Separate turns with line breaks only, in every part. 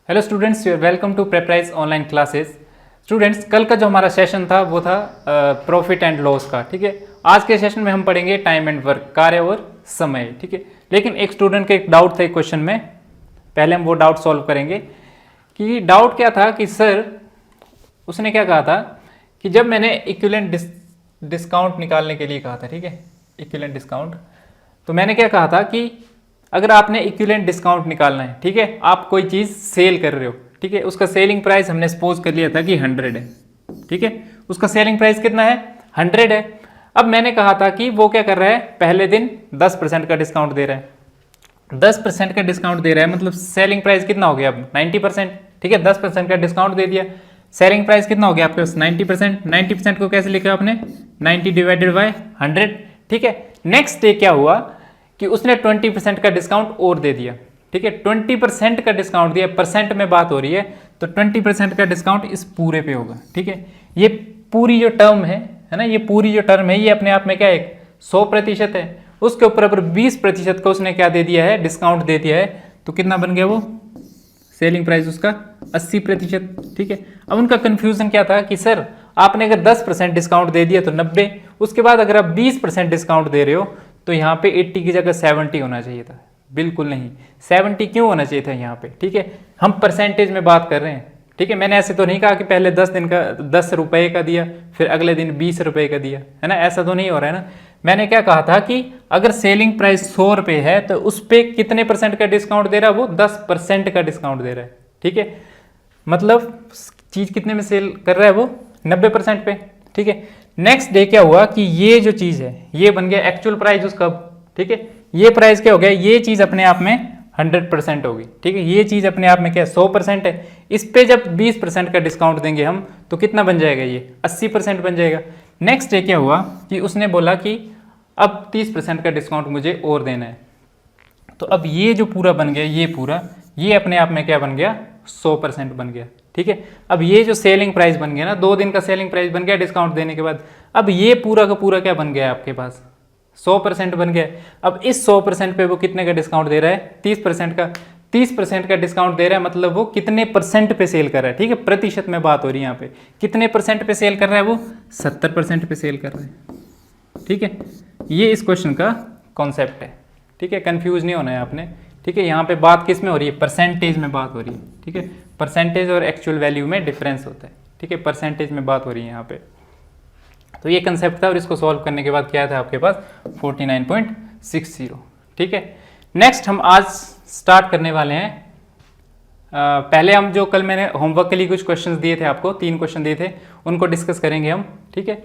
Hello students, welcome to Prepraise online classes. Students, कल का जो हमारा सेशन था वो था प्रॉफिट एंड लॉस का। ठीक है, आज के सेशन में हम पढ़ेंगे टाइम एंड वर्क, कार्य और समय। ठीक है, लेकिन एक स्टूडेंट का एक डाउट था एक क्वेश्चन में, पहले हम वो डाउट सॉल्व करेंगे। कि डाउट क्या था कि सर, उसने क्या कहा था कि जब मैंने इक्विवेलेंट डिस्काउंट निकालने के लिए कहा था, ठीक है, इक्विवेलेंट डिस्काउंट, तो मैंने क्या कहा था कि अगर आपने इक्विवेलेंट डिस्काउंट निकालना है, ठीक है, आप कोई चीज़ सेल कर रहे हो, ठीक है, उसका सेलिंग प्राइस हमने सपोज कर लिया था कि 100 है, ठीक है, उसका सेलिंग प्राइस कितना है, 100 है। अब मैंने कहा था कि वो क्या कर रहा है, पहले दिन 10% का डिस्काउंट दे रहा है। 10% का डिस्काउंट दे रहा है मतलब सेलिंग प्राइस कितना हो गया अब 90%। ठीक है, 10% का डिस्काउंट दे दिया, सेलिंग प्राइस कितना हो गया आपके पास 90%। 90% को कैसे लिखा आपने, 90 डिवाइडेड बाय 100। ठीक है, नेक्स्ट डे क्या हुआ कि उसने 20% का डिस्काउंट और दे दिया। ठीक है, 20% का डिस्काउंट दिया, परसेंट में बात हो रही है, तो 20% का डिस्काउंट इस पूरे पे होगा। ठीक है, ये पूरी जो टर्म है ना, ये पूरी जो टर्म है ये अपने आप में क्या है, 100% है। उसके ऊपर अगर 20% का उसने क्या दे दिया है, डिस्काउंट दे दिया है, तो कितना बन गया वो सेलिंग प्राइस उसका 80%। ठीक है, अब उनका कंफ्यूजन क्या था कि सर आपने अगर 10% डिस्काउंट दे दिया तो 90, उसके बाद अगर आप 20% डिस्काउंट दे रहे हो तो यहाँ पे 80 की जगह 70 होना चाहिए था। बिल्कुल नहीं, 70 क्यों होना चाहिए था यहाँ पे। ठीक है, हम परसेंटेज में बात कर रहे हैं। ठीक है, मैंने ऐसे तो नहीं कहा कि पहले 10 दिन का 10 रुपए का दिया फिर अगले दिन 20 रुपए का दिया, है ना, ऐसा तो नहीं हो रहा है ना। मैंने क्या कहा था कि अगर सेलिंग प्राइस 100 रुपये है तो उस पर कितने परसेंट का डिस्काउंट दे रहा है, वो 10% का डिस्काउंट दे रहा है। ठीक है, मतलब चीज़ कितने में सेल कर रहा है वो 90% पे। ठीक है, नेक्स्ट डे क्या हुआ कि ये जो चीज़ है ये बन गया एक्चुअल प्राइस उसका। ठीक है, ये प्राइस क्या हो गया, ये चीज़ अपने आप में 100% होगी। ठीक है, ये चीज़ अपने आप में क्या 100% है। इस पे जब 20% का डिस्काउंट देंगे हम तो कितना बन जाएगा, ये 80% बन जाएगा। नेक्स्ट डे क्या हुआ कि उसने बोला कि अब 30% का डिस्काउंट मुझे और देना है, तो अब ये जो पूरा बन गया, ये पूरा ये अपने आप में क्या बन गया, 100% बन गया। ठीक है, अब ये जो सेलिंग प्राइस बन गया ना, 2 दिन का सेलिंग प्राइस बन गया डिस्काउंट देने के बाद, अब ये पूरा का पूरा क्या बन गया आपके पास 100% बन गया। अब इस 100% पे वो कितने का डिस्काउंट दे रहा है, 30% का। 30% का डिस्काउंट दे रहा है मतलब वो कितने परसेंट पे सेल कर रहा है। ठीक है, प्रतिशत में बात हो रही है यहाँ पे, कितने परसेंट पे सेल कर रहा है वो, 70% पे सेल कर रहा है। ठीक है, ये इस क्वेश्चन का कॉन्सेप्ट है। ठीक है, कंफ्यूज नहीं होना है आपने। ठीक है, यहाँ पे बात किस में हो रही है, परसेंटेज में बात हो रही है। ठीक है, परसेंटेज और एक्चुअल वैल्यू में डिफरेंस होता है। ठीक है, परसेंटेज में बात हो रही है यहाँ पे। तो ये कंसेप्ट था और इसको सॉल्व करने के बाद क्या था आपके पास 49.60। ठीक है, नेक्स्ट हम आज स्टार्ट करने वाले हैं। पहले हम जो कल मैंने होमवर्क के लिए कुछ क्वेश्चंस दिए थे आपको, 3 क्वेश्चन दिए थे, उनको डिस्कस करेंगे हम। ठीक है,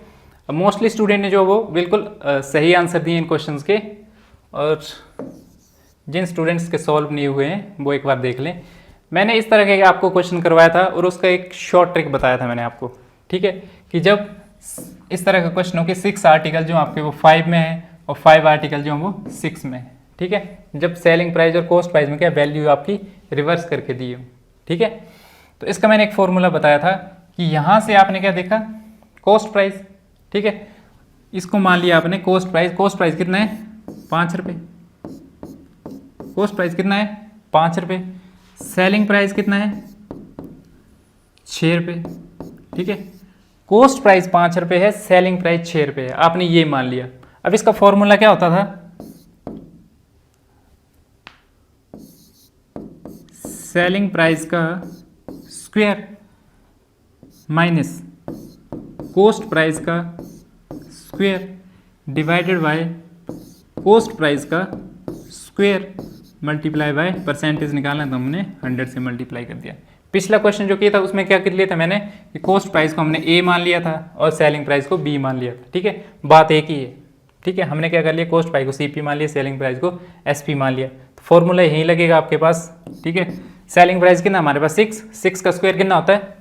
मोस्टली स्टूडेंट ने जो वो बिल्कुल सही आंसर दिए इन क्वेश्चंस के, और जिन स्टूडेंट्स के सॉल्व नहीं हुए हैं वो एक बार देख लें। मैंने इस तरह के आपको क्वेश्चन करवाया था और उसका एक शॉर्ट ट्रिक बताया था मैंने आपको। ठीक है, कि जब इस तरह का क्वेश्चन हो कि 6 आर्टिकल जो आपके वो 5 में है और 5 आर्टिकल जो वो 6 में है। ठीक है, जब सेलिंग प्राइस और कॉस्ट प्राइस में क्या वैल्यू आपकी रिवर्स करके दी हो। ठीक है, तो इसका मैंने एक फॉर्मूला बताया था कि यहाँ से आपने क्या देखा, कॉस्ट प्राइस। ठीक है, इसको मान लिया आपने कॉस्ट प्राइस कितना है 5 रुपये, कॉस्ट प्राइस कितना है 5 रुपये, सेलिंग प्राइस कितना है 6 रुपये। ठीक है, कॉस्ट प्राइस 5 रुपये है, सेलिंग प्राइस 6 रुपये है, आपने ये मान लिया। अब इसका फॉर्मूला क्या होता था, सेलिंग प्राइस का स्क्वायर माइनस कॉस्ट प्राइस का square divided by cost price का स्क्वायर मल्टीप्लाई बाय परसेंटेज निकालना, तो हमने 100 से मल्टीप्लाई कर दिया। पिछला क्वेश्चन जो किया था उसमें क्या कर लिया था मैंने कि कॉस्ट प्राइस को हमने ए मान लिया था और सेलिंग प्राइस को बी मान लिया था। ठीक है, बात एक ही है। ठीक है, हमने क्या कर लिया, कॉस्ट प्राइस को सीपी मान लिया, सेलिंग प्राइस को एसपी मान लिया, तो फॉर्मूला यही लगेगा आपके पास। ठीक है, सेलिंग प्राइस कितना हमारे पास 6 का स्क्वायर कितना होता है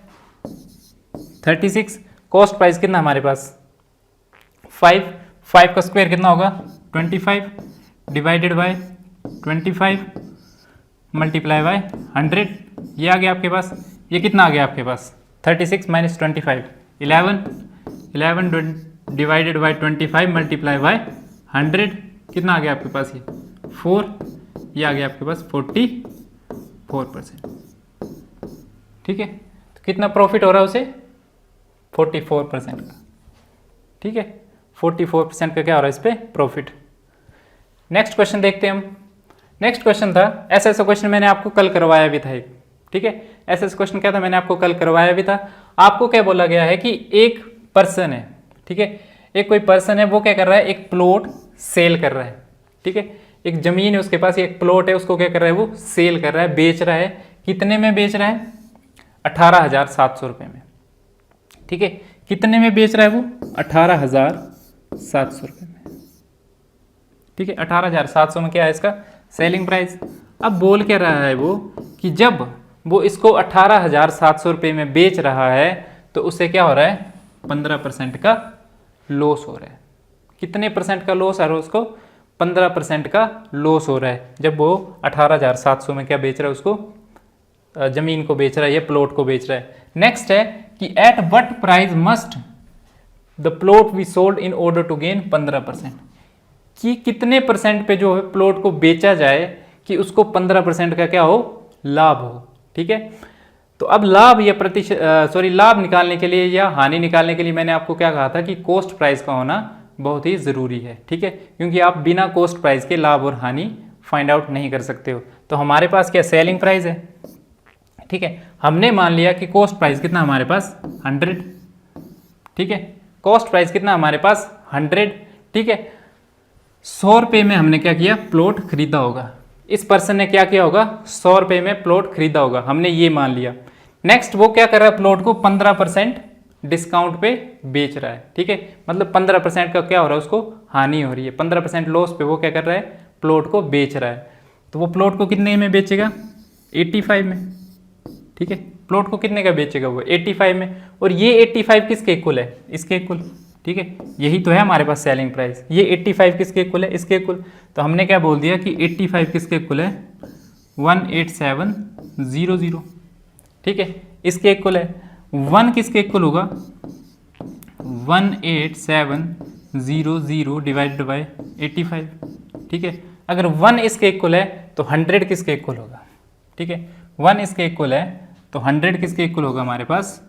36, कॉस्ट प्राइस कितना हमारे पास 5 का स्क्वायर कितना होगा 25 डिवाइडेड बाय 25 मल्टीप्लाई बाय 100, ये आ गया आपके पास। ये कितना आ गया आपके पास 36 minus 25 11 divided by 25 multiply by 100, कितना आ गया आपके पास ये 4, ये आ गया आपके पास 44%। ठीक है, तो कितना प्रॉफिट हो रहा है उसे, 44% का। ठीक है, 44% का क्या हो रहा है इस पे प्रॉफिट। नेक्स्ट क्वेश्चन देखते हैं हम। नेक्स्ट क्वेश्चन था, ऐसा क्वेश्चन मैंने आपको कल करवाया भी था एक। ठीक है, ऐसा क्वेश्चन क्या था, मैंने आपको कल करवाया भी था। आपको क्या बोला गया है कि एक पर्सन है, ठीक है, एक कोई पर्सन है, वो क्या कर रहा है, एक प्लॉट सेल कर रहा है। ठीक है, एक जमीन है उसके पास, एक प्लॉट है, उसको क्या कर रहा है, वो सेल कर रहा है, बेच रहा है। कितने में बेच रहा है, 18,700 रुपये में। ठीक है, कितने में बेच रहा है वो, 18,700 रुपये में। ठीक है, 18,700 में क्या है इसका सेलिंग प्राइस। अब बोल क्या रहा है वो कि जब वो इसको 18,700 रुपये में बेच रहा है तो उसे क्या हो रहा है, 15% का लॉस हो रहा है। कितने परसेंट का लॉस आ रहा है उसको, 15% का लॉस हो रहा है। जब वो 18,700 में क्या बेच रहा है, उसको जमीन को बेच रहा है या प्लॉट को बेच रहा है। नेक्स्ट है कि at what price must the plot we sold in order to gain 15%, कि कितने परसेंट पे जो है प्लॉट को बेचा जाए कि उसको 15% का क्या हो, लाभ हो। ठीक है, तो अब लाभ या लाभ निकालने के लिए या हानि निकालने के लिए मैंने आपको क्या कहा था कि कॉस्ट प्राइस का होना बहुत ही ज़रूरी है। ठीक है, क्योंकि आप बिना कॉस्ट प्राइस के लाभ और हानि फाइंड आउट नहीं कर सकते हो। तो हमारे पास क्या सेलिंग प्राइस है। ठीक है, हमने मान लिया कि कॉस्ट प्राइस कितना हमारे पास 100। ठीक है, कॉस्ट प्राइस कितना हमारे पास 100। ठीक है, 100 रुपये में हमने क्या किया, प्लॉट खरीदा होगा। इस पर्सन ने क्या किया होगा, 100 रुपये में प्लॉट खरीदा होगा, हमने ये मान लिया। नेक्स्ट वो क्या कर रहा है, प्लॉट को 15% डिस्काउंट पे बेच रहा है। ठीक है, मतलब 15% का क्या हो रहा है, उसको हानि हो रही है। 15% लॉस पे वो क्या कर रहा है, प्लॉट को बेच रहा है। तो वो प्लॉट को कितने में बेचेगा, 85 में। ठीक है, प्लॉट को कितने का बेचेगा वो, 85 में। और ये 85 किसके इक्वल है, इसके इक्वल। ठीक है, यही तो है हमारे पास सेलिंग प्राइस। ये 85 किसके इक्वल है, इसके इक्वल। तो हमने क्या बोल दिया कि 85 किसके इक्वल है, 18700। ठीक है, इसके इक्वल है। 1 किसके इक्वल होगा, 18700 डिवाइडेड बाय 85। ठीक है, अगर 1 इसके इक्वल है तो 100 किसके इक्वल होगा। ठीक है, 1 इसके इक्वल है तो 100 किसके इक्वल होगा हमारे पास।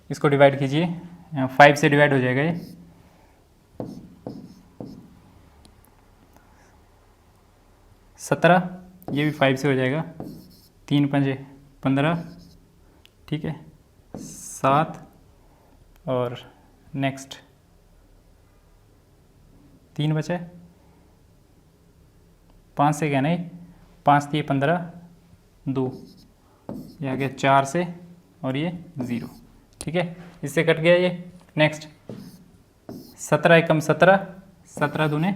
इसको डिवाइड कीजिए, 5 से डिवाइड हो जाएगा ये, 17। ये भी 5 से हो जाएगा, 3 पंजे 15। ठीक है, 7 और नेक्स्ट 3 बचे, 5 से क्या नहीं, 5 दिए 15, 2 ये आ गया 4 से और ये 0। ठीक है, इससे कट गया ये। नेक्स्ट 17 एकम 17, 17 दूने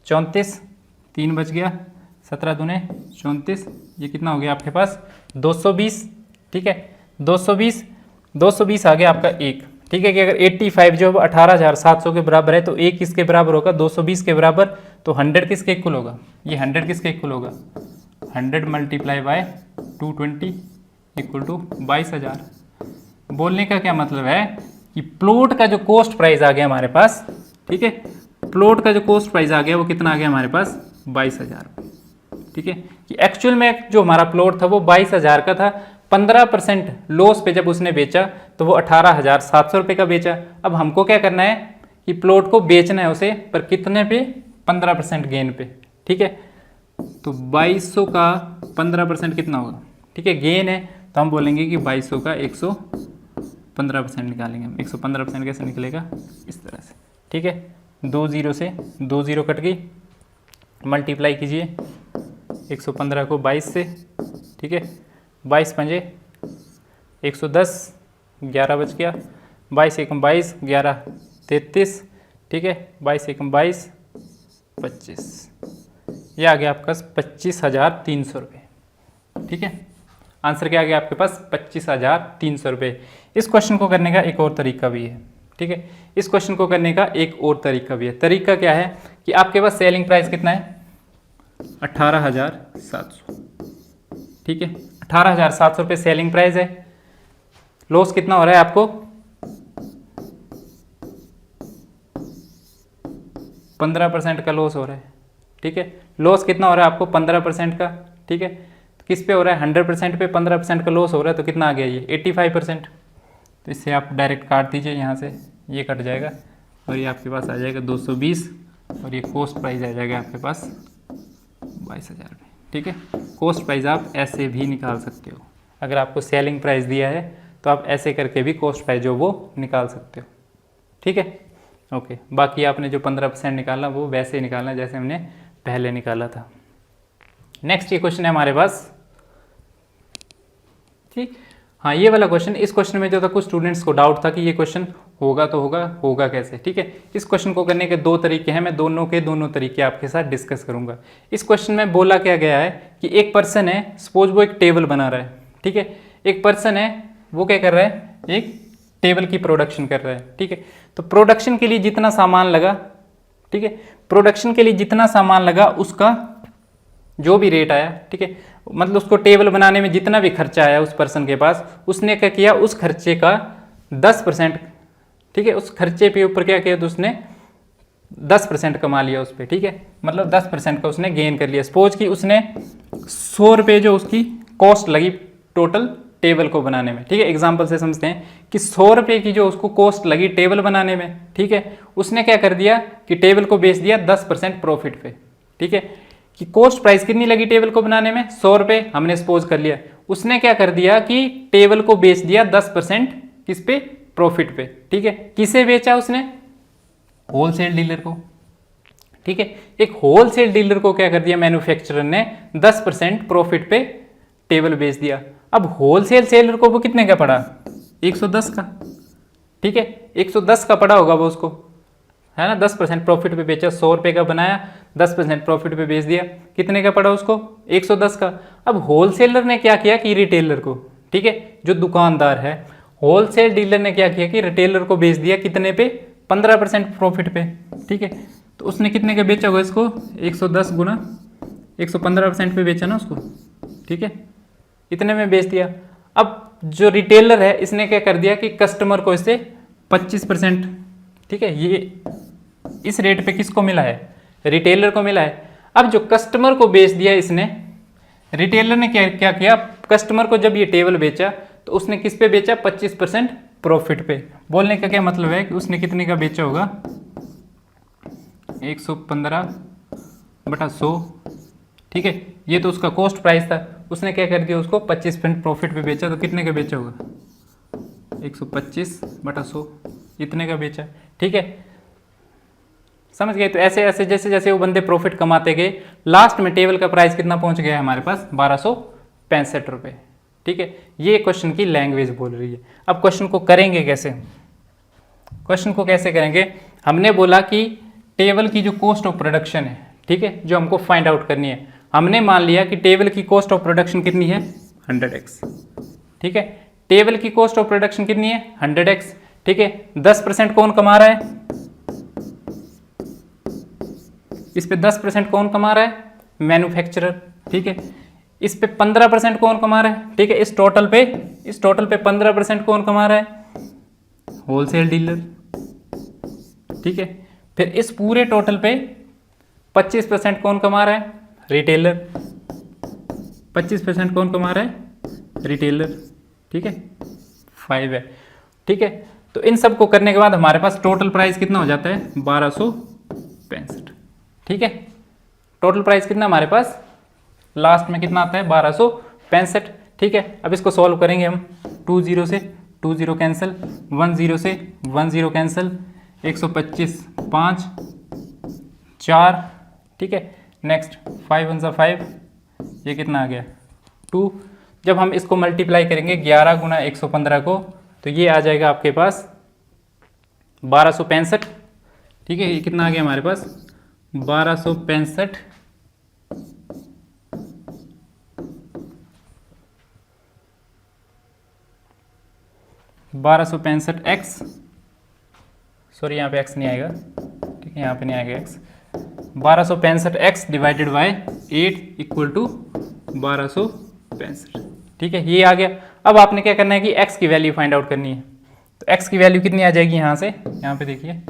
34, 3 बच गया, 17 दूने 34, ये कितना हो गया आपके पास 220। ठीक है, 220 आ गया आपका 1। ठीक है, कि अगर 85 जो 18,700 के बराबर है तो 1 किसके बराबर होगा, 220 के बराबर। तो 100 किसके इक्वल होगा, ये 100 किसके इक्वल होगा, 100 मल्टीप्लाई बाय 220 इक्वल टू 22,000। बोलने का क्या मतलब है कि प्लॉट का जो कॉस्ट प्राइस आ गया हमारे पास, ठीक है, प्लॉट का जो कॉस्ट प्राइस आ गया वो कितना आ गया हमारे पास, 22,000। ठीक है, कि एक्चुअल में जो हमारा प्लॉट था वो 22,000 का था। 15% लॉस पे जब उसने बेचा तो वो 18,700 रुपये का बेचा। अब हमको क्या करना है कि प्लॉट को बेचना है उसे, पर कितने पे, 15% गेन पे। ठीक है, तो 2200 का 15% कितना होगा। ठीक है, गेन है तो हम बोलेंगे कि 2200 का 115% निकालेंगे हम। 115% कैसे निकलेगा, इस तरह से। ठीक है, 2 0 से 2 0 कट गई, मल्टीप्लाई कीजिए 115 को 22 से। ठीक है, 22 पंजे 110, 11 बच गया, 22 एकम 22, 11 33। ठीक है, 22 एकम 22 25, ये आ गया आपका 25,300 रुपये। ठीक है, आंसर क्या आ गया आपके पास, 25,300 रुपये। इस क्वेश्चन को करने का एक और तरीका भी है। ठीक है, इस क्वेश्चन को करने का एक और तरीका भी है। तरीका क्या है कि आपके पास सेलिंग प्राइस कितना है, 18,700। ठीक है, 18,700 रुपये सेलिंग प्राइस है। लॉस कितना हो रहा है आपको, 15% का लॉस हो रहा है। ठीक है, लॉस कितना हो रहा है आपको, 15% का। ठीक है, किस पे हो रहा है, 100% पे 15% का लॉस हो रहा है, तो कितना आ गया ये 85%। तो इससे आप डायरेक्ट काट दीजिए, यहाँ से ये कट जाएगा और ये आपके पास आ जाएगा 220 और ये कॉस्ट प्राइस आ जाएगा आपके पास 22,000 रुपये। ठीक है, कॉस्ट प्राइस आप ऐसे भी निकाल सकते हो। अगर आपको सेलिंग प्राइस दिया है तो आप ऐसे करके भी कॉस्ट प्राइस जो वो निकाल सकते हो। ठीक है, ओके। बाकी आपने जो 15% निकाला वो वैसे ही निकालना जैसे हमने पहले निकाला था। नेक्स्ट ये क्वेश्चन है हमारे पास, ठीक। हाँ, ये वाला क्वेश्चन, इस क्वेश्चन में जो था कुछ स्टूडेंट्स को डाउट था कि ये क्वेश्चन होगा तो होगा कैसे। ठीक है, इस क्वेश्चन को करने के दो तरीके हैं, मैं दोनों तरीके आपके साथ डिस्कस करूंगा। इस क्वेश्चन में बोला क्या गया है कि एक पर्सन है, सपोज वो एक टेबल बना रहा है। ठीक है, एक पर्सन है, वो क्या कर रहा है, एक टेबल की प्रोडक्शन कर रहा है। ठीक है, तो प्रोडक्शन के लिए जितना सामान लगा, ठीक है, प्रोडक्शन के लिए जितना सामान लगा उसका जो भी रेट आया, ठीक है, मतलब उसको टेबल बनाने में जितना भी खर्चा आया उस पर्सन के पास, उसने क्या किया, उस खर्चे का 10%, ठीक है, उस खर्चे पे ऊपर क्या किया, तो उसने 10% कमा लिया उस पर। ठीक है, मतलब 10% का उसने गेन कर लिया। सपोज कि उसने 100 रुपये जो उसकी कॉस्ट लगी टोटल टेबल को बनाने में। ठीक है, एग्जाम्पल से समझते हैं कि 100 रुपये की जो उसको कॉस्ट लगी टेबल बनाने में, ठीक है, उसने क्या कर दिया कि टेबल को बेच दिया 10% प्रॉफिट पे। ठीक है, कि कॉस्ट प्राइस कितनी लगी टेबल को बनाने में, 100 रुपये हमने सपोज कर लिया। उसने क्या कर दिया कि टेबल को बेच दिया 10% किस पे, प्रॉफिट पे। ठीक है, किसे बेचा उसने, होलसेल डीलर को। ठीक है, एक होलसेल डीलर को क्या कर दिया मैन्युफैक्चरर ने, 10% प्रॉफिट पे टेबल बेच दिया। अब होलसेल सेलर को वो कितने का पड़ा, 110 का। ठीक है, 110 का पड़ा होगा वो उसको, है ना, 10% प्रॉफिट पे बेचा, 100 रुपये का बनाया, 10% प्रॉफिट पे बेच दिया, कितने का पड़ा उसको, 110 का। अब होलसेलर ने क्या किया कि रिटेलर को, ठीक है, जो दुकानदार है, होलसेल डीलर ने क्या किया कि रिटेलर को बेच दिया कितने पे, 15% प्रॉफिट पे। ठीक है, तो उसने कितने का बेचा होगा इसको, 110 गुना 115% पे बेचा ना उसको। ठीक है, इतने में बेच दिया। अब जो रिटेलर है इसने क्या कर दिया कि कस्टमर को इससे 25%, ठीक है, ये इस रेट पे किसको मिला है, रिटेलर को मिला है। अब जो कस्टमर को बेच दिया इसने, रिटेलर ने क्या किया, कस्टमर को जब ये टेबल बेचा तो उसने किस पे बेचा, 25% प्रॉफिट पे। बोलने का क्या मतलब है कि उसने कितने का बेचा होगा, 115/100। ठीक है, ये तो उसका कॉस्ट प्राइस था, उसने क्या कर दिया, उसको 25% प्रॉफिट पे बेचा, तो कितने का बेचा होगा, 125/100, इतने का बेचा। ठीक है, समझ गए। तो ऐसे ऐसे जैसे जैसे वो बंदे प्रॉफिट कमाते गए, लास्ट में टेबल का प्राइस कितना पहुंच गया हमारे पास, 1265 रुपये। ठीक है, ये क्वेश्चन की लैंग्वेज बोल रही है। अब क्वेश्चन को करेंगे कैसे, क्वेश्चन को कैसे करेंगे, हमने बोला कि टेबल की जो कॉस्ट ऑफ प्रोडक्शन है, ठीक है, जो हमको फाइंड आउट करनी है, हमने मान लिया कि टेबल की कॉस्ट ऑफ प्रोडक्शन कितनी है, 100x। ठीक है, टेबल की कॉस्ट ऑफ प्रोडक्शन कितनी है, 100x। ठीक है, 10% कौन कमा रहा है, इस पे 10% कौन कमा रहा है, मैन्युफैक्चरर। ठीक है, इस पे 15% कौन कमा रहा है, ठीक है, इस टोटल पे 15% कौन कमा रहा है, होलसेल डीलर। ठीक है, फिर इस पूरे टोटल पे 25% कौन कमा रहा है, रिटेलर। 25% कौन कमा रहा है, रिटेलर। ठीक है, 5 है। ठीक है, तो इन सब को करने के बाद हमारे पास टोटल प्राइस कितना हो जाता है, 1265। ठीक है, टोटल प्राइस कितना हमारे पास, लास्ट में कितना आता है, 1265। ठीक है, अब इसको सॉल्व करेंगे हम, 20 से 20 कैंसिल, 10 से 10 कैंसिल, 125 5 4। ठीक है, नेक्स्ट 5 1 5, ये कितना आ गया 2। जब हम इसको मल्टीप्लाई करेंगे 11 गुना 115 को, तो ये आ जाएगा आपके पास 1265। ठीक है, ये कितना आ गया हमारे पास, 1265 x, सॉरी यहाँ पे x नहीं आएगा, ठीक है, यहाँ पे नहीं आएगा x। 1265x divided by 8 equal to 1265। ठीक है, ये आ गया। अब आपने क्या करना है कि x की वैल्यू फाइंड आउट करनी है। तो x की वैल्यू कितनी आ जाएगी, यहाँ से, यहाँ पे देखिए,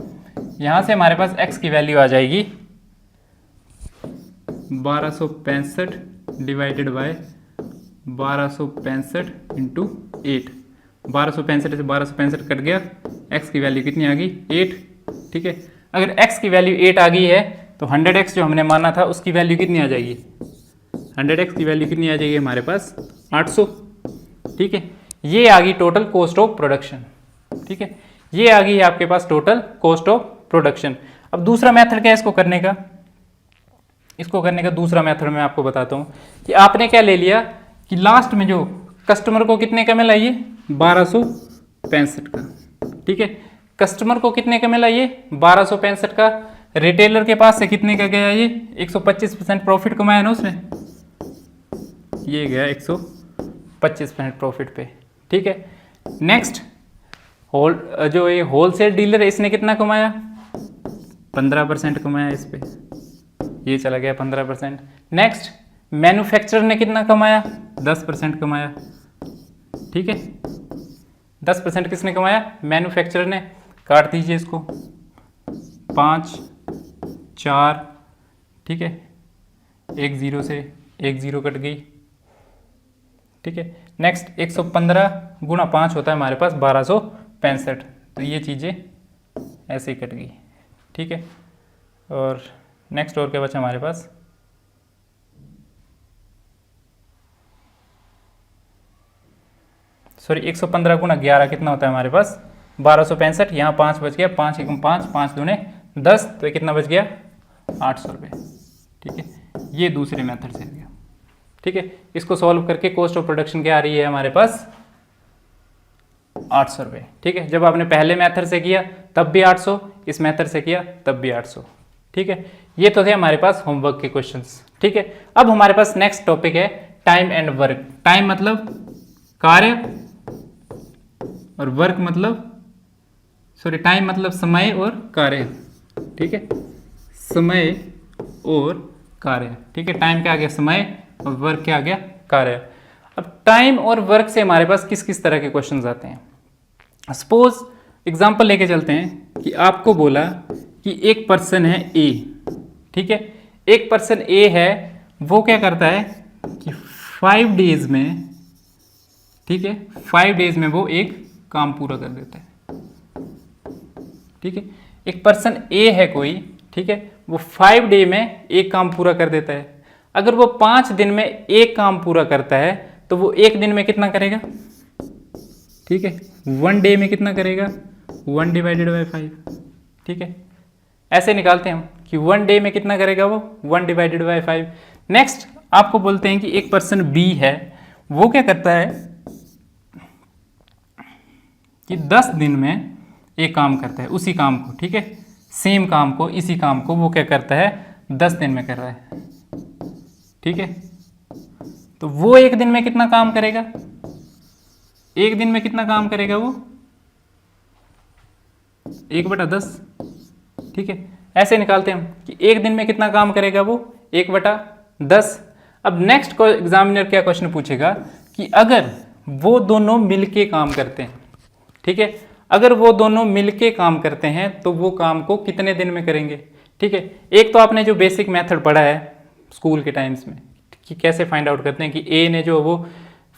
यहाँ से हमारे पास x की वैल्यू आ जाएगी 1265 डिवाइडेड बाय 1265 इंटू 8, 1265 से 1265 कट गया, x की वैल्यू कितनी आ गई 8। ठीक है, अगर x की वैल्यू 8 आ गई है तो 100x जो हमने माना था उसकी वैल्यू कितनी आ जाएगी, 100x की वैल्यू कितनी आ जाएगी हमारे पास 800। ठीक है, ये आ गई टोटल कॉस्ट ऑफ प्रोडक्शन। ठीक है, ये आ गई है आपके पास टोटल कॉस्ट ऑफ प्रोडक्शन। अब दूसरा मेथड क्या है इसको करने का, इसको करने का दूसरा मेथड मैं आपको बताता हूँ कि आपने क्या ले लिया कि लास्ट में जो कस्टमर को कितने का मिला ये 1265 का। ठीक है, कस्टमर को कितने का मिला ये 1265 का, रिटेलर के पास से कितने का गया ये 125% प्रॉफिट कमाया ना उसने, ये गया 125% प्रॉफिट पे। ठीक है, नेक्स्ट जो ये होलसेल डीलर है इसने कितना कमाया 15% कमाया इस पे, ये चला गया 15%। नेक्स्ट मैन्युफैक्चरर ने कितना कमाया 10% कमाया। ठीक है, 10% किसने कमाया मैन्युफैक्चरर ने, काट दीजिए इसको 5 4। ठीक है, एक जीरो से एक जीरो कट गई। ठीक है, नेक्स्ट 115 गुणा 5 होता है हमारे पास 1265, तो ये चीज़ें ऐसे ही कट गई। ठीक है, और नेक्स्ट और क्या बचा हमारे पास, सॉरी 115 गुणा 11 कितना होता है हमारे पास 1265, यहाँ 5 बच गया, 5 एकम 5, 5 दूने 10, तो ये कितना बच गया 800 रुपये। ठीक है, ये दूसरे मेथड से गया। ठीक है, इसको सॉल्व करके कॉस्ट ऑफ प्रोडक्शन क्या आ रही है हमारे पास 800 रुपये। ठीक है, जब आपने पहले मेथड से किया तब भी 800, इस मेथड से किया तब भी 800। ठीक है, ये तो थे हमारे पास होमवर्क के क्वेश्चंस। ठीक है, अब हमारे पास नेक्स्ट टॉपिक है टाइम एंड वर्क। टाइम मतलब कार्य और वर्क मतलब टाइम मतलब समय और कार्य। ठीक है, समय और कार्य। ठीक है, टाइम क्या आ गया समय और वर्क क्या आ गया कार्य। अब टाइम और वर्क से हमारे पास किस किस तरह के क्वेश्चंस आते हैं। सपोज एग्जांपल लेके चलते हैं कि आपको बोला कि एक पर्सन है ए। ठीक है, एक पर्सन ए है, वो क्या करता है कि 5 डेज में, ठीक है 5 डेज में वो एक काम पूरा कर देता है। ठीक है, एक पर्सन ए है कोई, ठीक है, वो 5 डे में एक काम पूरा कर देता है। अगर वो 5 दिन में एक काम पूरा करता है तो वो एक दिन में कितना करेगा, ठीक है 1 डे में कितना करेगा 1 डिवाइडेड बाई 5। ठीक है, ऐसे निकालते हैं हम कि 1 डे में कितना करेगा वो 1 डिवाइडेड बाई 5। नेक्स्ट आपको बोलते हैं कि एक पर्सन बी है, वो क्या करता है कि 10 दिन में एक काम करता है, उसी काम को, ठीक है सेम काम को, इसी काम को वो क्या करता है 10 दिन में कर रहा है। ठीक है, तो वो एक दिन में कितना काम करेगा, एक दिन में कितना काम करेगा वो 1/10। ठीक है, ऐसे निकालते हैं हम कि एक दिन में कितना काम करेगा वो 1/10। अब नेक्स्ट को एग्जामिनर क्या क्वेश्चन पूछेगा कि अगर वो दोनों मिलके काम करते हैं, ठीक है अगर वो दोनों मिलके काम करते हैं तो वो काम को कितने दिन में करेंगे। ठीक है, एक तो आपने जो बेसिक मेथड पढ़ा है स्कूल के टाइम्स में कि कैसे फाइंड आउट करते हैं कि ए ने जो वो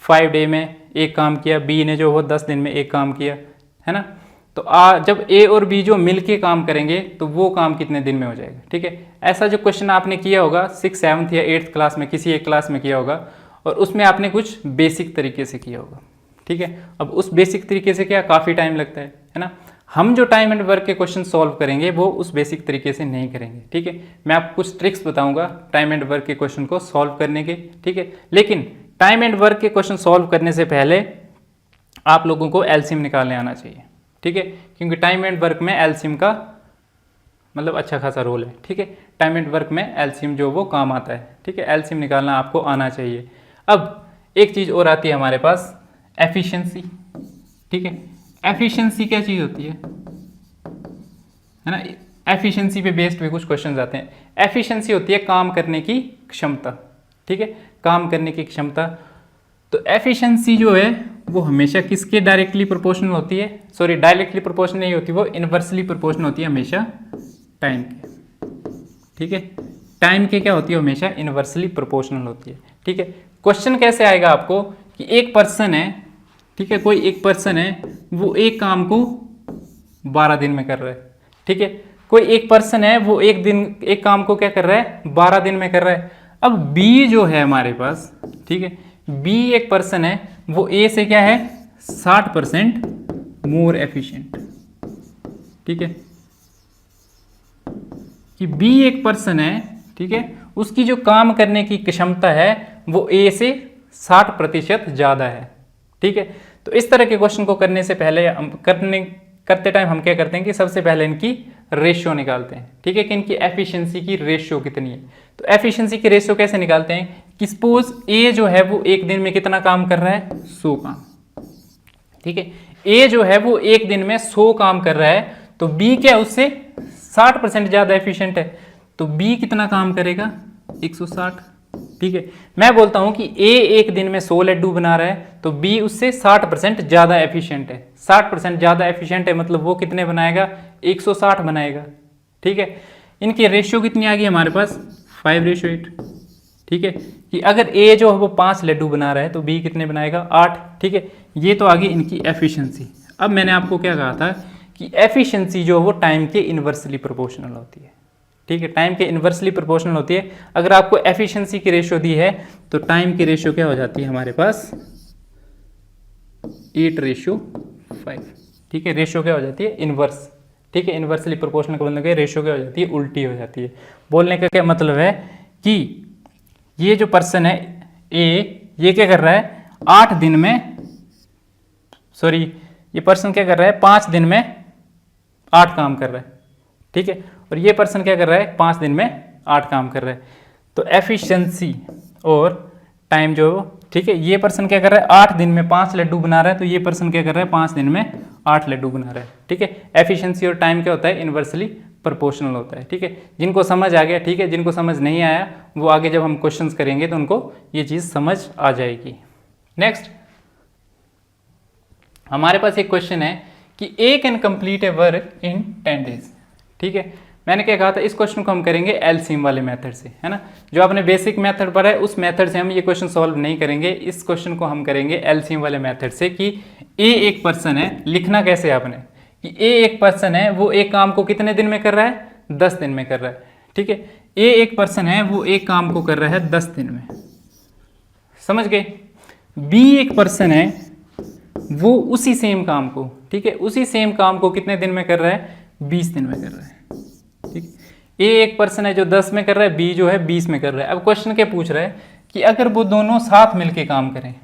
5 डे में एक काम किया, बी ने जो वो 10 दिन में एक काम किया, है ना। तो जब ए और बी जो मिलके काम करेंगे तो वो काम कितने दिन में हो जाएगा। ठीक है, ऐसा जो क्वेश्चन आपने किया होगा 6th 7th या 8th क्लास में, किसी एक क्लास में किया होगा और उसमें आपने कुछ बेसिक तरीके से किया होगा। ठीक है, अब उस बेसिक तरीके से क्या काफ़ी टाइम लगता है ना। हम जो टाइम एंड वर्क के क्वेश्चन सॉल्व करेंगे वो उस बेसिक तरीके से नहीं करेंगे। ठीक है, मैं आपको कुछ ट्रिक्स बताऊंगा टाइम एंड वर्क के क्वेश्चन को सॉल्व करने के। ठीक है, लेकिन टाइम एंड वर्क के क्वेश्चन सॉल्व करने से पहले आप लोगों को एलसीएम निकालने आना चाहिए। ठीक है, क्योंकि टाइम एंड वर्क में एलसीएम का मतलब अच्छा खासा रोल है। ठीक है, टाइम एंड वर्क में एलसीएम जो वो काम आता है। ठीक है, एलसीएम निकालना आपको आना चाहिए। अब एक चीज़ और आती है हमारे पास, एफिशिएंसी। ठीक है, एफिशिएंसी क्या चीज़ होती है ना। एफिशिएंसी पे बेस्ड भी कुछ क्वेश्चंस आते हैं। एफिशिएंसी होती है काम करने की क्षमता। ठीक है, काम करने की क्षमता। तो एफिशिएंसी जो है वो हमेशा किसके डायरेक्टली प्रोपोर्शनल होती है, सॉरी डायरेक्टली प्रोपोर्शनल नहीं होती, वो इनवर्सली प्रोपोर्शनल होती है हमेशा टाइम के। ठीक है, टाइम के क्या होती है हमेशा इनवर्सली प्रोपोर्शनल होती है। ठीक है, क्वेश्चन कैसे आएगा आपको कि एक पर्सन है, ठीक है, कोई एक पर्सन है, वो एक काम को 12 दिन में कर रहा है, ठीक है, कोई एक पर्सन है वो एक काम को क्या कर रहा है, 12 दिन में कर रहा है। अब बी जो है हमारे पास, ठीक है, बी एक पर्सन है, वो ए से क्या है, 60% मोर एफिशिएंट, ठीक है, कि बी एक पर्सन है, ठीक है, उसकी जो काम करने की क्षमता है वो ए से 60% ज़्यादा है, ठीक है। तो इस तरह के क्वेश्चन को करने से पहले करते टाइम हम क्या करते हैं कि सबसे पहले इनकी रेशियो निकालते हैं, ठीक है, कि इनकी एफिशिएंसी की रेशियो कितनी है। तो एफिशिएंसी की रेशियो कैसे निकालते हैं कि सपोज ए जो है वो एक दिन में कितना काम कर रहा है, 100 काम, ठीक है, ए जो है वो एक दिन में 100 काम कर रहा है, तो बी क्या उससे 60% ज़्यादा एफिशिएंट है, तो बी कितना काम करेगा, 160, ठीक है। मैं बोलता हूं कि ए एक दिन में 100 लड्डू बना रहा है, तो बी उससे 60% ज़्यादा एफिशिएंट है, 60% ज़्यादा एफिशिएंट है, मतलब वो कितने बनाएगा, 160 बनाएगा, ठीक है। इनकी रेशियो कितनी आ गई हमारे पास, 5:8, ठीक है, कि अगर ए जो है वो 5 लड्डू बना रहा है तो बी कितने बनाएगा, 8, ठीक है। ये तो आ गई इनकी एफिशिएंसी। अब मैंने आपको क्या कहा था कि एफिशिएंसी जो है वो टाइम के इन्वर्सली प्रोपोर्शनल होती है, ठीक है, टाइम के इन्वर्सली प्रोपोर्शनल होती है। अगर आपको एफिशिएंसी की रेशियो दी है तो टाइम की रेशियो क्या हो जाती है हमारे पास, 8:5, ठीक है, रेशियो क्या हो जाती है, इन्वर्स, ठीक है, इन्वर्सली प्रोपोर्शनल का मतलब रेशियो क्या हो जाती है, उल्टी हो जाती है। बोलने का क्या मतलब है कि ये जो पर्सन है ए, ये क्या कर रहा है, 8 दिन में, सॉरी, ये पर्सन क्या कर रहा है, 5 दिन में 8 काम कर रहा है, ठीक है, और ये पर्सन क्या कर रहा है, 5 दिन में 8 काम कर रहा है। तो एफिशिएंसी और टाइम जो, ठीक है, ये पर्सन क्या कर रहा है, 8 दिन में 5 लड्डू बना रहा है, तो ये पर्सन क्या कर रहा है, 5 दिन में 8 लड्डू बना रहा है, ठीक है। एफिशिएंसी और टाइम क्या होता है, इन्वर्सली प्रोपोर्शनल होता है, ठीक है। जिनको समझ आ गया ठीक है, जिनको समझ नहीं आया वो आगे जब हम क्वेश्चंस करेंगे तो उनको ये चीज़ समझ आ जाएगी। नेक्स्ट हमारे पास एक क्वेश्चन है कि A can complete a work in 10 days, ठीक है। मैंने क्या कहा था, इस क्वेश्चन को हम करेंगे एलसीएम वाले मेथड से, है ना, जो आपने बेसिक मेथड पढ़ा है उस मेथड से हम ये क्वेश्चन सॉल्व नहीं करेंगे। इस क्वेश्चन को हम करेंगे एलसीएम वाले मेथड से कि ए एक पर्सन है, लिखना कैसे आपने कि ए एक पर्सन है, वो एक काम को कितने दिन में कर रहा है, 10 दिन में कर रहा है, ठीक है। ए एक पर्सन है, वो एक काम को कर रहा है 10 दिन में, समझ गए। बी एक पर्सन है, वो उसी सेम काम को, ठीक है, उसी सेम काम को कितने दिन में कर रहा है, 20 दिन में कर रहा है, ठीक। ए एक पर्सन है जो 10 में कर रहा है, बी जो है 20 में कर रहा है। अब क्वेश्चन क्या पूछ रहा है कि अगर वो दोनों साथ मिलके काम करें,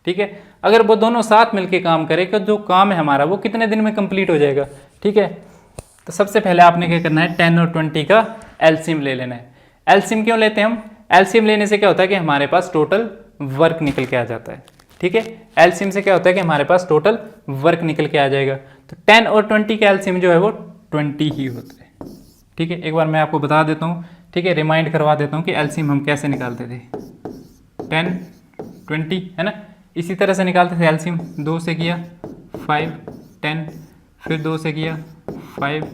ठीक है, अगर वो दोनों साथ मिलके काम करें तो जो काम है हमारा वो कितने दिन में कंप्लीट हो जाएगा, ठीक है। तो सबसे पहले आपने क्या करना है, 10 और 20 का एलसीएम ले लेना है। एलसीएम क्यों लेते हैं हम, एलसीएम लेने से क्या होता है कि हमारे पास टोटल वर्क निकल के आ जाता है, ठीक है। एलसीएम से क्या होता है कि हमारे पास टोटल वर्क निकल के आ जाएगा। तो 10 और 20 का एलसीएम जो है वो 20 ही होता है, ठीक है। एक बार मैं आपको बता देता हूँ, ठीक है, रिमाइंड करवा देता हूँ कि एलसीएम हम कैसे निकालते थे, 10 20 है ना, इसी तरह से निकालते थे एलसीएम। 2 से किया 5 10, फिर 2 से किया 5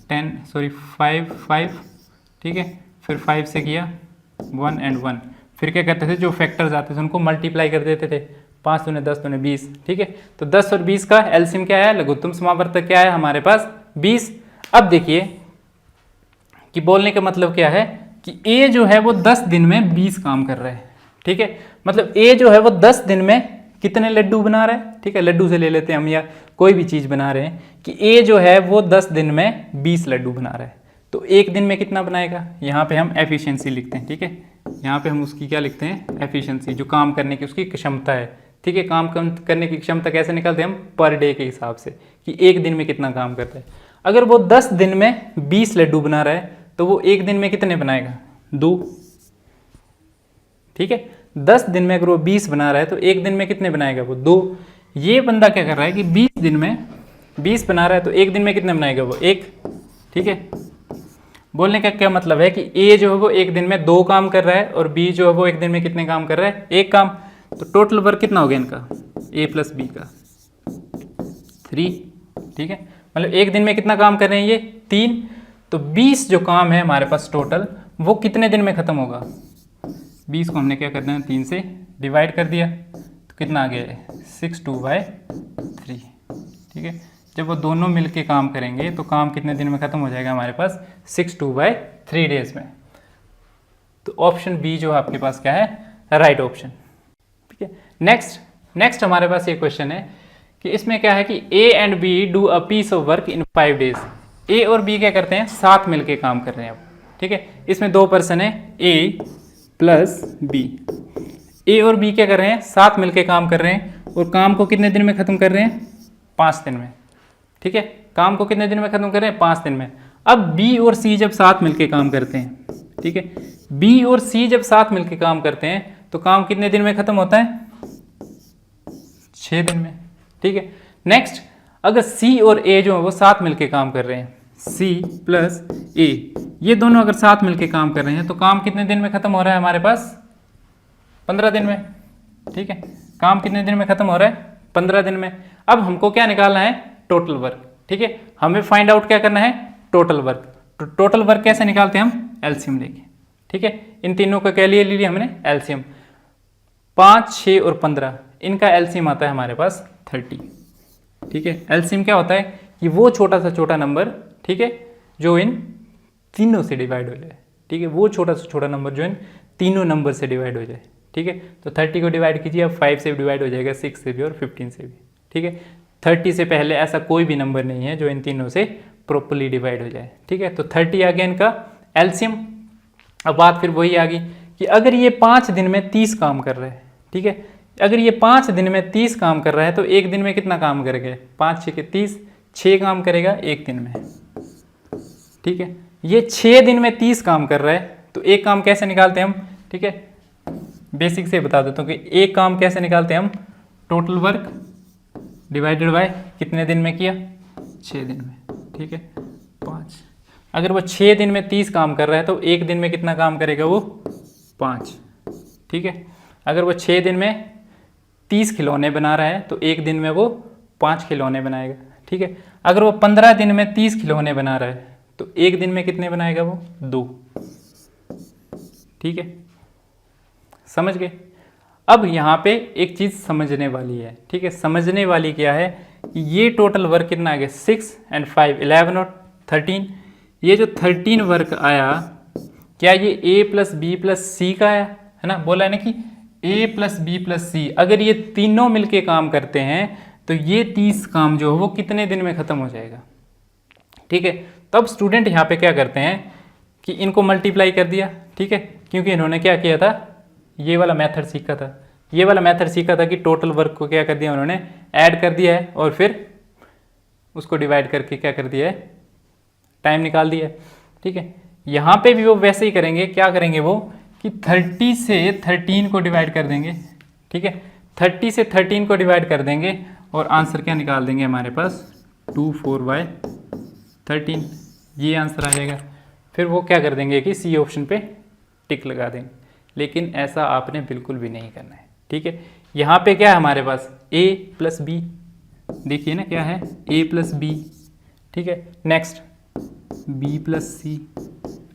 10, सॉरी 5 5, ठीक है, फिर 5 से किया 1 and 1। फिर क्या करते थे, जो फैक्टर्स आते थे उनको मल्टीप्लाई कर देते थे, 5 दूने 10 दूने 20, ठीक है। तो 10 और 20 का एलसीएम क्या है, लघुत्तम समावर्तक क्या है हमारे पास, 20। अब देखिए कि बोलने का मतलब क्या है कि ए जो है वो 10 दिन में 20 काम कर रहा है, ठीक है। मतलब ए जो है वो 10 दिन में कितने लड्डू बना रहा है, ठीक है, लड्डू से ले लेते हैं हम, या कोई भी चीज़ बना रहे हैं कि ए जो है वो 10 दिन में 20 लड्डू बना रहा है, तो एक दिन में कितना बनाएगा। यहाँ पे हम एफिशिएंसी लिखते हैं, ठीक है, यहाँ पे हम उसकी क्या लिखते हैं, एफिशिएंसी, जो काम करने की उसकी क्षमता है, ठीक है। काम करने की क्षमता कैसे निकालते हैं हम, पर डे के हिसाब से कि एक दिन में कितना काम करता है। अगर वो 10 दिन में 20 लड्डू बना रहा है तो वो एक दिन में कितने बनाएगा, 2, ठीक है। 10 दिन में अगर वो 20 बना रहा है तो एक दिन में कितने बनाएगा, वो 2। ये बंदा क्या कर रहा है कि 20 दिन में 20 बना रहा है तो एक दिन में कितने बनाएगा, वो 1, ठीक है। बोलने का क्या मतलब है कि ए जो है वो एक दिन में 2 काम कर रहा है और बी जो है वो एक दिन में कितने काम कर रहा है, 1 काम। तो टोटल वर्क कितना हो गया इनका, ए प्लस बी का 3, ठीक है। मतलब एक दिन में कितना काम कर रहे हैं ये, 3। तो 20 जो काम है हमारे पास टोटल, वो कितने दिन में खत्म होगा, 20 को हमने क्या करना है 3 से डिवाइड कर दिया तो कितना आ गया 6/2/3। ठीक है, जब वो दोनों मिलके काम करेंगे तो काम कितने दिन में ख़त्म हो जाएगा हमारे पास 6/2/3 डेज में। तो ऑप्शन बी जो आपके पास क्या है, राइट ऑप्शन। ठीक है, नेक्स्ट हमारे पास ये क्वेश्चन है कि इसमें क्या है कि A and B do a piece of work in 5 days. A और बी क्या करते हैं, साथ मिलके काम कर रहे हैं। ठीक है, इसमें 2 पर्सन है, ए प्लस बी। ए और बी क्या कर रहे हैं, साथ मिलके काम कर रहे हैं और काम को कितने दिन में खत्म कर रहे हैं, 5 दिन में। ठीक है, काम को कितने दिन में खत्म कर रहे हैं, 5 दिन में। अब बी और सी जब साथ मिलके काम करते हैं, ठीक है, बी और सी जब साथ मिलके काम करते हैं तो काम कितने दिन में खत्म होता है, 6 दिन में। ठीक है, नेक्स्ट अगर सी और ए जो है वो साथ मिलके काम कर रहे हैं, सी प्लस ए, ये दोनों अगर साथ मिलके काम कर रहे हैं तो काम कितने दिन में खत्म हो रहा है हमारे पास, 15 दिन में। ठीक है, काम कितने दिन में खत्म हो रहा है, 15 दिन में। अब हमको क्या निकालना है, टोटल वर्क। ठीक है, हमें फाइंड आउट क्या करना है, टोटल वर्क। तो टोटल वर्क कैसे निकालते हैं हम, एलसीएम लेके। ठीक है, इन तीनों का क्या लिया हमने, एलसीएम। 5, 6 और 15 इनका एलसीएम आता है हमारे पास 30। ठीक है, एलसीएम क्या होता है कि वो छोटा सा छोटा नंबर, ठीक है, जो इन तीनों से डिवाइड हो जाए। ठीक है, वो छोटा सा छोटा नंबर जो इन तीनों नंबर से डिवाइड हो जाए। ठीक है, तो 30 को डिवाइड कीजिए, अब 5 से भी डिवाइड हो जाएगा, 6 से भी और 15 से भी। ठीक है, 30 से पहले ऐसा कोई भी नंबर नहीं है जो इन तीनों से प्रॉपरली डिवाइड हो जाए। ठीक है, तो 30 आ गया इनका एलसीएम। अब बात फिर वही आ गई कि अगर ये 5 दिन में 30 काम कर रहे हैं, ठीक है, अगर ये 5 दिन में 30 काम कर रहा है तो एक दिन में कितना काम करेगा, 5 6 के 30, 6 काम करेगा एक दिन में। ठीक है, ये 6 दिन में 30 काम कर रहा है तो एक काम कैसे निकालते हैं हम। ठीक है, बेसिक से बता देता हूँ कि एक काम कैसे निकालते हैं हम, टोटल वर्क डिवाइडेड बाय कितने दिन में किया, 6 दिन में। ठीक है, 5, अगर वो 6 दिन में 30 काम कर रहा है तो एक दिन में कितना काम करेगा वो, 5। ठीक है, अगर वो 6 दिन में 30 खिलौने बना रहा है तो एक दिन में वो 5 खिलौने बनाएगा। ठीक है, अगर वो 15 दिन में 30 खिलौने बना रहा है तो एक दिन में कितने बनाएगा वो, 2। ठीक है, समझ गए। अब यहाँ पे एक चीज़ समझने वाली है। ठीक है, समझने वाली क्या है, ये टोटल वर्क कितना आ गया, 6 and 5 11 और 13। ये जो 13 वर्क आया, क्या ये a plus B plus C का आया है ना, बोला है ना कि a प्लस बी प्लस सी, अगर ये तीनों मिलके काम करते हैं तो ये 30 काम जो है वो कितने दिन में ख़त्म हो जाएगा। ठीक है, तब स्टूडेंट यहाँ पे क्या करते हैं कि इनको मल्टीप्लाई कर दिया। ठीक है, क्योंकि इन्होंने क्या किया था, ये वाला मेथड सीखा था, ये वाला मेथड सीखा था कि टोटल वर्क को क्या कर दिया उन्होंने, ऐड कर दिया है और फिर उसको डिवाइड करके क्या कर दिया है, टाइम निकाल दिया है। ठीक है, यहाँ पे भी वो वैसे ही करेंगे, क्या करेंगे वो कि 30 से 13 को डिवाइड कर देंगे। ठीक है, 30 से 13 को डिवाइड कर देंगे और आंसर क्या निकाल देंगे हमारे पास, 24/13, ये आंसर आ जाएगा। फिर वो क्या कर देंगे कि सी ऑप्शन पे टिक लगा देंगे, लेकिन ऐसा आपने बिल्कुल भी नहीं करना है। ठीक है, यहाँ पे क्या है हमारे पास, a प्लस बी, देखिए ना क्या है, a प्लस बी। ठीक है, नेक्स्ट b प्लस सी,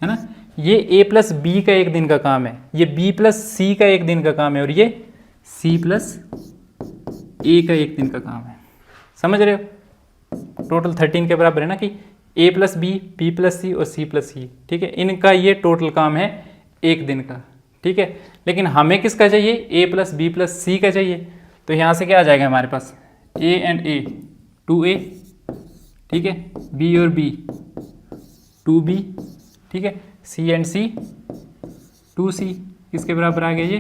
है ना, ये a प्लस बी का एक दिन का काम है, ये b प्लस सी का एक दिन का काम है और ये c प्लस a का एक दिन का काम है। समझ रहे हो, टोटल 13 के बराबर है ना कि a plus B, b plus C और c प्लस सी। ठीक है, इनका ये टोटल काम है एक दिन का। ठीक है, लेकिन हमें किसका चाहिए, a plus B plus C का चाहिए। तो यहाँ से क्या आ जाएगा हमारे पास, a एंड a 2a, ठीक है, b और b 2b, ठीक है, c एंड c 2c, किसके बराबर आ गया ये,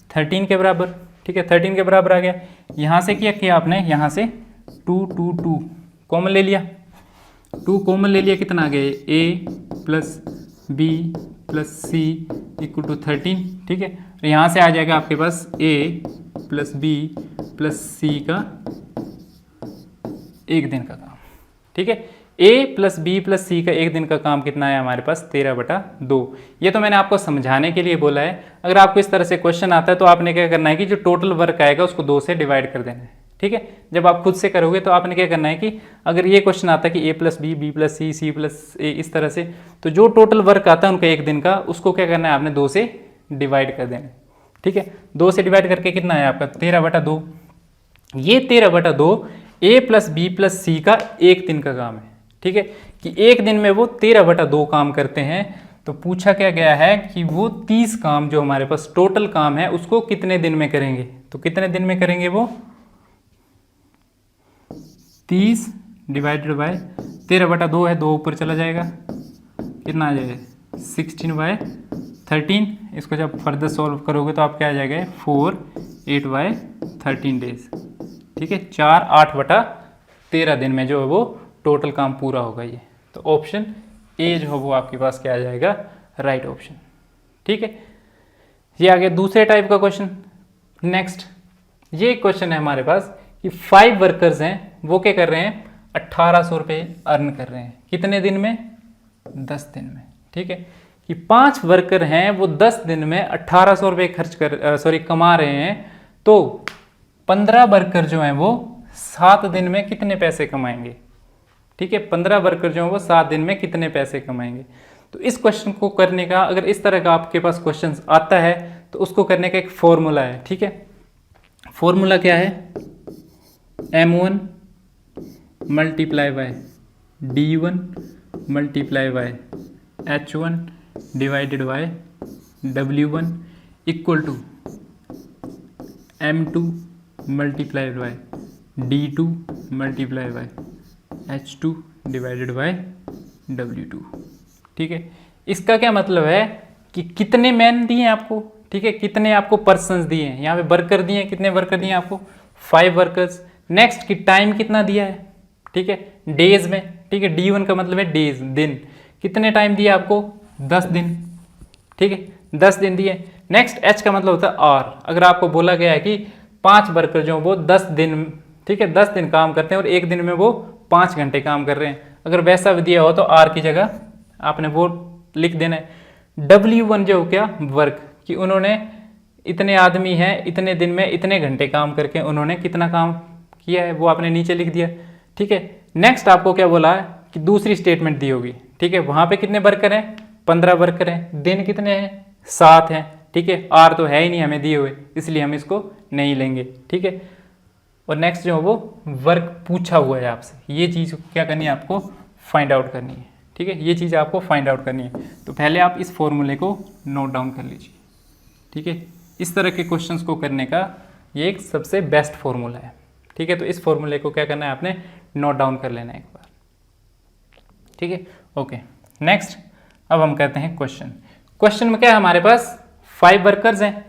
13 के बराबर। ठीक है, 13 के बराबर आ गया। यहाँ से क्या किया आपने, यहाँ से 2 2 2 कॉमन ले लिया, 2 कॉमन ले लिया, कितना आ गया, a plus B plus C equal to 13। ठीक है, यहाँ से आ जाएगा आपके पास a plus B plus C का एक दिन का काम। ठीक है, a plus B plus C का एक दिन का काम कितना है हमारे पास, 13/2। ये तो मैंने आपको समझाने के लिए बोला है। अगर आपको इस तरह से क्वेश्चन आता है तो आपने क्या करना है कि जो टोटल वर्क आएगा उसको 2 से डिवाइड कर देना है। ठीक है, जब आप खुद से करोगे तो आपने क्या करना है कि अगर ये क्वेश्चन आता है कि a plus B, B plus C, C plus A, इस तरह से, तो जो टोटल वर्क आता है उनका एक दिन का, उसको क्या करना है आपने 2 से डिवाइड कर देना है। ठीक है। 2 से डिवाइड करके कितना है आपका 13/2। ये 13/2 ए प्लस बी प्लस सी का एक दिन का काम है, ठीक है, कि एक दिन में वो 13/2 काम करते हैं। तो पूछा क्या गया है कि वो 30 काम जो हमारे पास टोटल काम है उसको कितने दिन में करेंगे। तो कितने दिन में करेंगे वो 30 डिवाइडेड बाय 13/2 है, 2 ऊपर चला जाएगा, कितना आ जाएगा 16/13। इसको जब फर्दर सॉल्व करोगे तो आप क्या आ जाएगा 4 8/13 डेज, ठीक है। 4 8/13 दिन में जो है वो टोटल काम पूरा होगा ये। तो ऑप्शन ए जो है वो आपके पास क्या आ जाएगा राइट ऑप्शन, ठीक है। ये आ गया दूसरे टाइप का क्वेश्चन। नेक्स्ट ये क्वेश्चन है हमारे पास कि 5 वर्कर्स हैं, वो क्या कर रहे हैं 1800 रुपये अर्न कर रहे हैं, कितने दिन में 10 दिन में, ठीक है। कि 5 वर्कर हैं वो 10 दिन में 1800 रुपये कमा रहे हैं। तो 15 वर्कर जो हैं वो 7 दिन में कितने पैसे कमाएंगे, ठीक है। 15 वर्कर जो हैं वो 7 दिन में कितने पैसे कमाएंगे। तो इस क्वेश्चन को करने का, अगर इस तरह का आपके पास क्वेश्चन आता है तो उसको करने का एक फॉर्मूला है, ठीक है। फॉर्मूला क्या है M1 multiply by D1 multiply by H1 divided by W1 equal to M2 multiply by D2 multiply by H2 divided by W2, ठीक है। इसका क्या मतलब है कि कितने मैन दिए हैं आपको, ठीक है, कितने आपको पर्सन्स दिए हैं, यहाँ पे वर्कर दिए हैं, कितने वर्कर दिए हैं आपको 5 वर्कर्स। नेक्स्ट की टाइम कितना दिया है, ठीक है, डेज में, ठीक है। D1 का मतलब है डेज, दिन, कितने टाइम दिया आपको 10 दिन, ठीक है, 10 दिन दिए। नेक्स्ट H का मतलब होता है आवर। अगर आपको बोला गया है कि 5 वर्कर जो वो 10 दिन, ठीक है, 10 दिन काम करते हैं और एक दिन में वो 5 घंटे काम कर रहे हैं, अगर वैसा भी दिया हो तो आर की जगह आपने वो लिख देना है। W1 जो क्या वर्क, कि उन्होंने इतने आदमी हैं इतने दिन में इतने घंटे काम करके उन्होंने कितना काम किया है वो आपने नीचे लिख दिया, ठीक है। नेक्स्ट आपको क्या बोला है कि दूसरी स्टेटमेंट दी होगी, ठीक है, वहाँ पे कितने वर्कर हैं 15 वर्कर हैं, दिन कितने हैं 7 हैं, ठीक है। आर तो है ही नहीं हमें दिए हुए, इसलिए हम इसको नहीं लेंगे, ठीक है। और नेक्स्ट जो वो वर्क पूछा हुआ है आपसे, ये चीज़ क्या करनी है आपको फाइंड आउट करनी है, ठीक है, ये चीज़ आपको फाइंड आउट करनी है। तो पहले आप इस फॉर्मूले को नोट डाउन कर लीजिए, ठीक है। इस तरह के क्वेश्चंस को करने का ये एक सबसे बेस्ट फॉर्मूला है, ठीक है। तो इस फॉर्मूले को क्या करना है आपने नोट डाउन कर लेना है एक बार, ठीक है, ओके। नेक्स्ट अब हम कहते हैं क्वेश्चन। क्वेश्चन में क्या है हमारे पास 5 वर्कर्स हैं,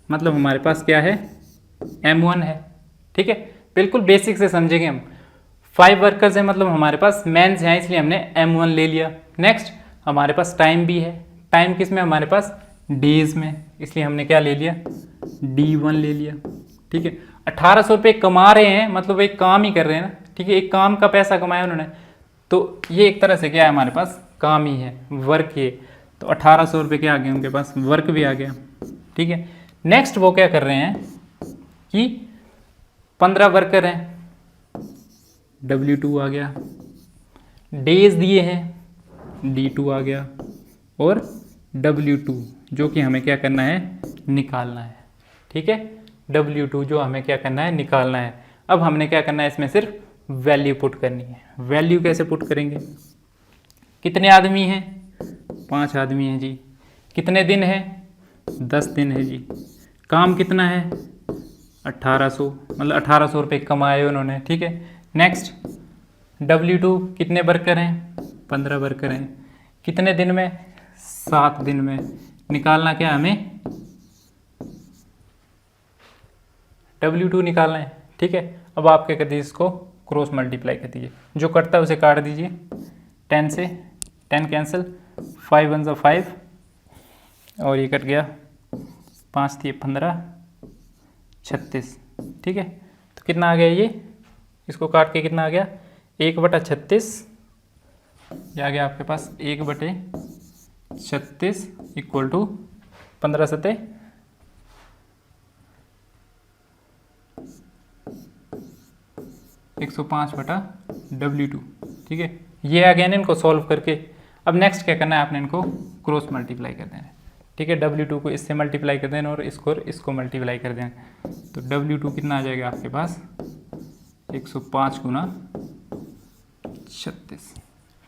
मतलब हमारे पास क्या है M1 है, ठीक है, बिल्कुल बेसिक से समझेंगे हम। 5 वर्कर्स हैं मतलब हमारे पास मेंस हैं, इसलिए हमने M1 ले लिया। नेक्स्ट हमारे पास टाइम भी है, टाइम किस में हमारे पास डेज में, इसलिए हमने क्या ले लिया D1 ले लिया, ठीक है। 1800 रुपये कमा रहे हैं मतलब एक काम ही कर रहे हैं ना, ठीक है, एक काम का पैसा कमाया उन्होंने, तो ये एक तरह से क्या है हमारे पास काम ही है, वर्क ही है। तो 1800 रुपये क्या आ गए उनके पास, वर्क भी आ गया, ठीक है। नेक्स्ट वो क्या कर रहे हैं कि 15 वर्कर हैं, W2 आ गया, डेज दिए हैं D2 आ गया, और W2 जो कि हमें क्या करना है निकालना है, ठीक है। W2 जो हमें क्या करना है निकालना है। अब हमने क्या करना है इसमें सिर्फ वैल्यू पुट करनी है। वैल्यू कैसे पुट करेंगे, कितने आदमी हैं 5 आदमी हैं जी, कितने दिन है 10 दिन है जी, काम कितना है 1800, मतलब 1800 रुपये कमाए उन्होंने, ठीक है। नेक्स्ट W2 कितने वर्कर हैं 15 वर्कर हैं, कितने दिन में 7 दिन में, निकालना क्या हमें W2 निकालना है, ठीक है। अब आप क्या कर दीजिए इसको क्रॉस मल्टीप्लाई कर दीजिए, जो कटता है उसे काट दीजिए, 10 से 10 कैंसिल, 5 1 5 और ये कट गया 5 3 15 36, ठीक है। तो कितना आ गया ये, इसको काट के कितना आ गया 1/36, ये आ गया आपके पास 1/36 इक्वल टू 15 सते 105/W2, ठीक है। ये आ गया ना इनको सॉल्व करके। अब नेक्स्ट क्या करना है आपने इनको क्रॉस मल्टीप्लाई कर देना है। ठीक है। W2 को इससे मल्टीप्लाई कर देना और इसको मल्टीप्लाई कर देना, तो W2 कितना आ जाएगा आपके पास 105 गुना 36,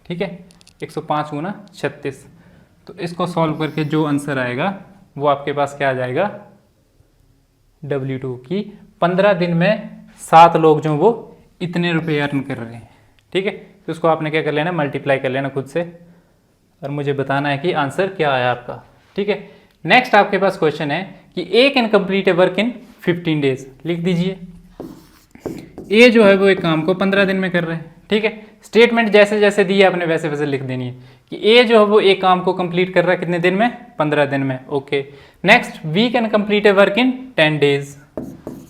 ठीक है, 105 गुना 36। तो इसको सॉल्व करके जो आंसर आएगा वो आपके पास क्या आ जाएगा, W2 की 15 दिन में 7 लोग जो वो इतने रुपए अर्न कर रहे हैं, ठीक है। तो उसको आपने क्या कर लेना, मल्टीप्लाई कर लेना खुद से और मुझे बताना है कि आंसर क्या आया आपका, ठीक है। नेक्स्ट आपके पास क्वेश्चन है कि A can complete a work in 15 days. लिख दीजिए ए जो है वो एक काम को 15 दिन में कर रहे हैं, ठीक है। स्टेटमेंट जैसे जैसे दी है आपने वैसे वैसे लिख देनी है कि ए जो है वो एक काम को कंप्लीट कर रहा है कितने दिन में, 15 दिन में, okay. Next B can complete a work in 10 days.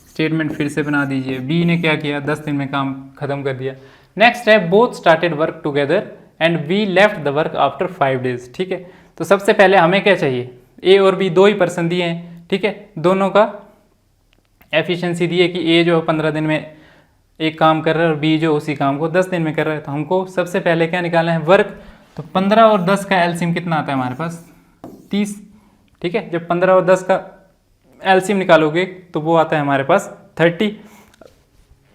Statement फिर से बना दीजिए, बी ने क्या किया 10 दिन में काम खत्म कर दिया। नेक्स्ट है both started work together and we left the work after 5 days, ठीक है। तो सबसे पहले हमें क्या चाहिए, ए और बी दो ही पर्सन दिए हैं, ठीक है, दोनों का एफिशिएंसी दी है कि ए जो 15 दिन में एक काम कर रहा है और बी जो उसी काम को 10 दिन में कर रहा है। तो हमको सबसे पहले क्या निकालना है, वर्क। तो 15 और 10 का एलसीएम कितना आता है हमारे पास 30, ठीक है। जब 15 और 10 का एलसीएम निकालोगे तो वो आता है हमारे पास 30।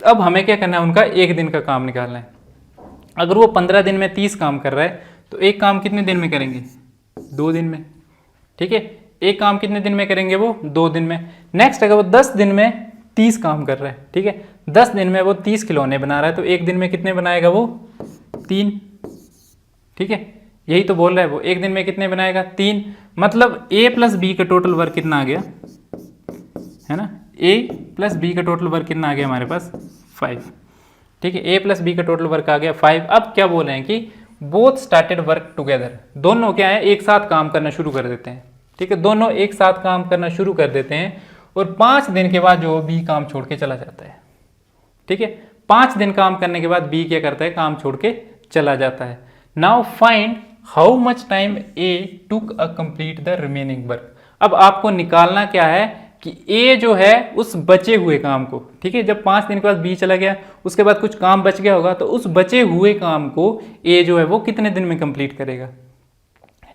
अब हमें क्या करना है, उनका एक दिन का काम निकालना है। अगर वो 15 दिन में 30 काम कर रहा है तो एक काम कितने दिन में करेंगे, 2 दिन में, ठीक है। एक काम कितने दिन में करेंगे, वो 2 दिन में। नेक्स्ट अगर वो 10 दिन में 30 काम कर रहा है, ठीक है, 10 दिन में वो 30 खिलौने बना रहा है, तो एक दिन में कितने बनाएगा वो 3, ठीक है। यही तो बोल रहा है वो, एक दिन में कितने बनाएगा 3। मतलब ए प्लस बी का टोटल वर्क कितना आ गया, है ना, ए प्लस बी का टोटल वर्क कितना आ गया हमारे पास 5, ठीक है। ए प्लस बी का टोटल वर्क आ गया 5। अब क्या बोल रहे हैं कि बोथ स्टार्टेड वर्क टुगेदर, दोनों क्या है एक साथ काम करना शुरू कर देते हैं, ठीक है, दोनों एक साथ काम करना शुरू कर देते हैं और 5 दिन के बाद जो बी काम छोड़ के चला जाता है, ठीक है। 5 दिन काम करने के बाद बी क्या करता है, काम छोड़ के चला जाता है। Now find how much time A took a complete the remaining work. अब आपको निकालना क्या है कि ए जो है उस बचे हुए काम को, ठीक है, जब 5 दिन के बाद बी चला गया उसके बाद कुछ काम बच गया होगा, तो उस बचे हुए काम को ए जो है वो कितने दिन में कंप्लीट करेगा,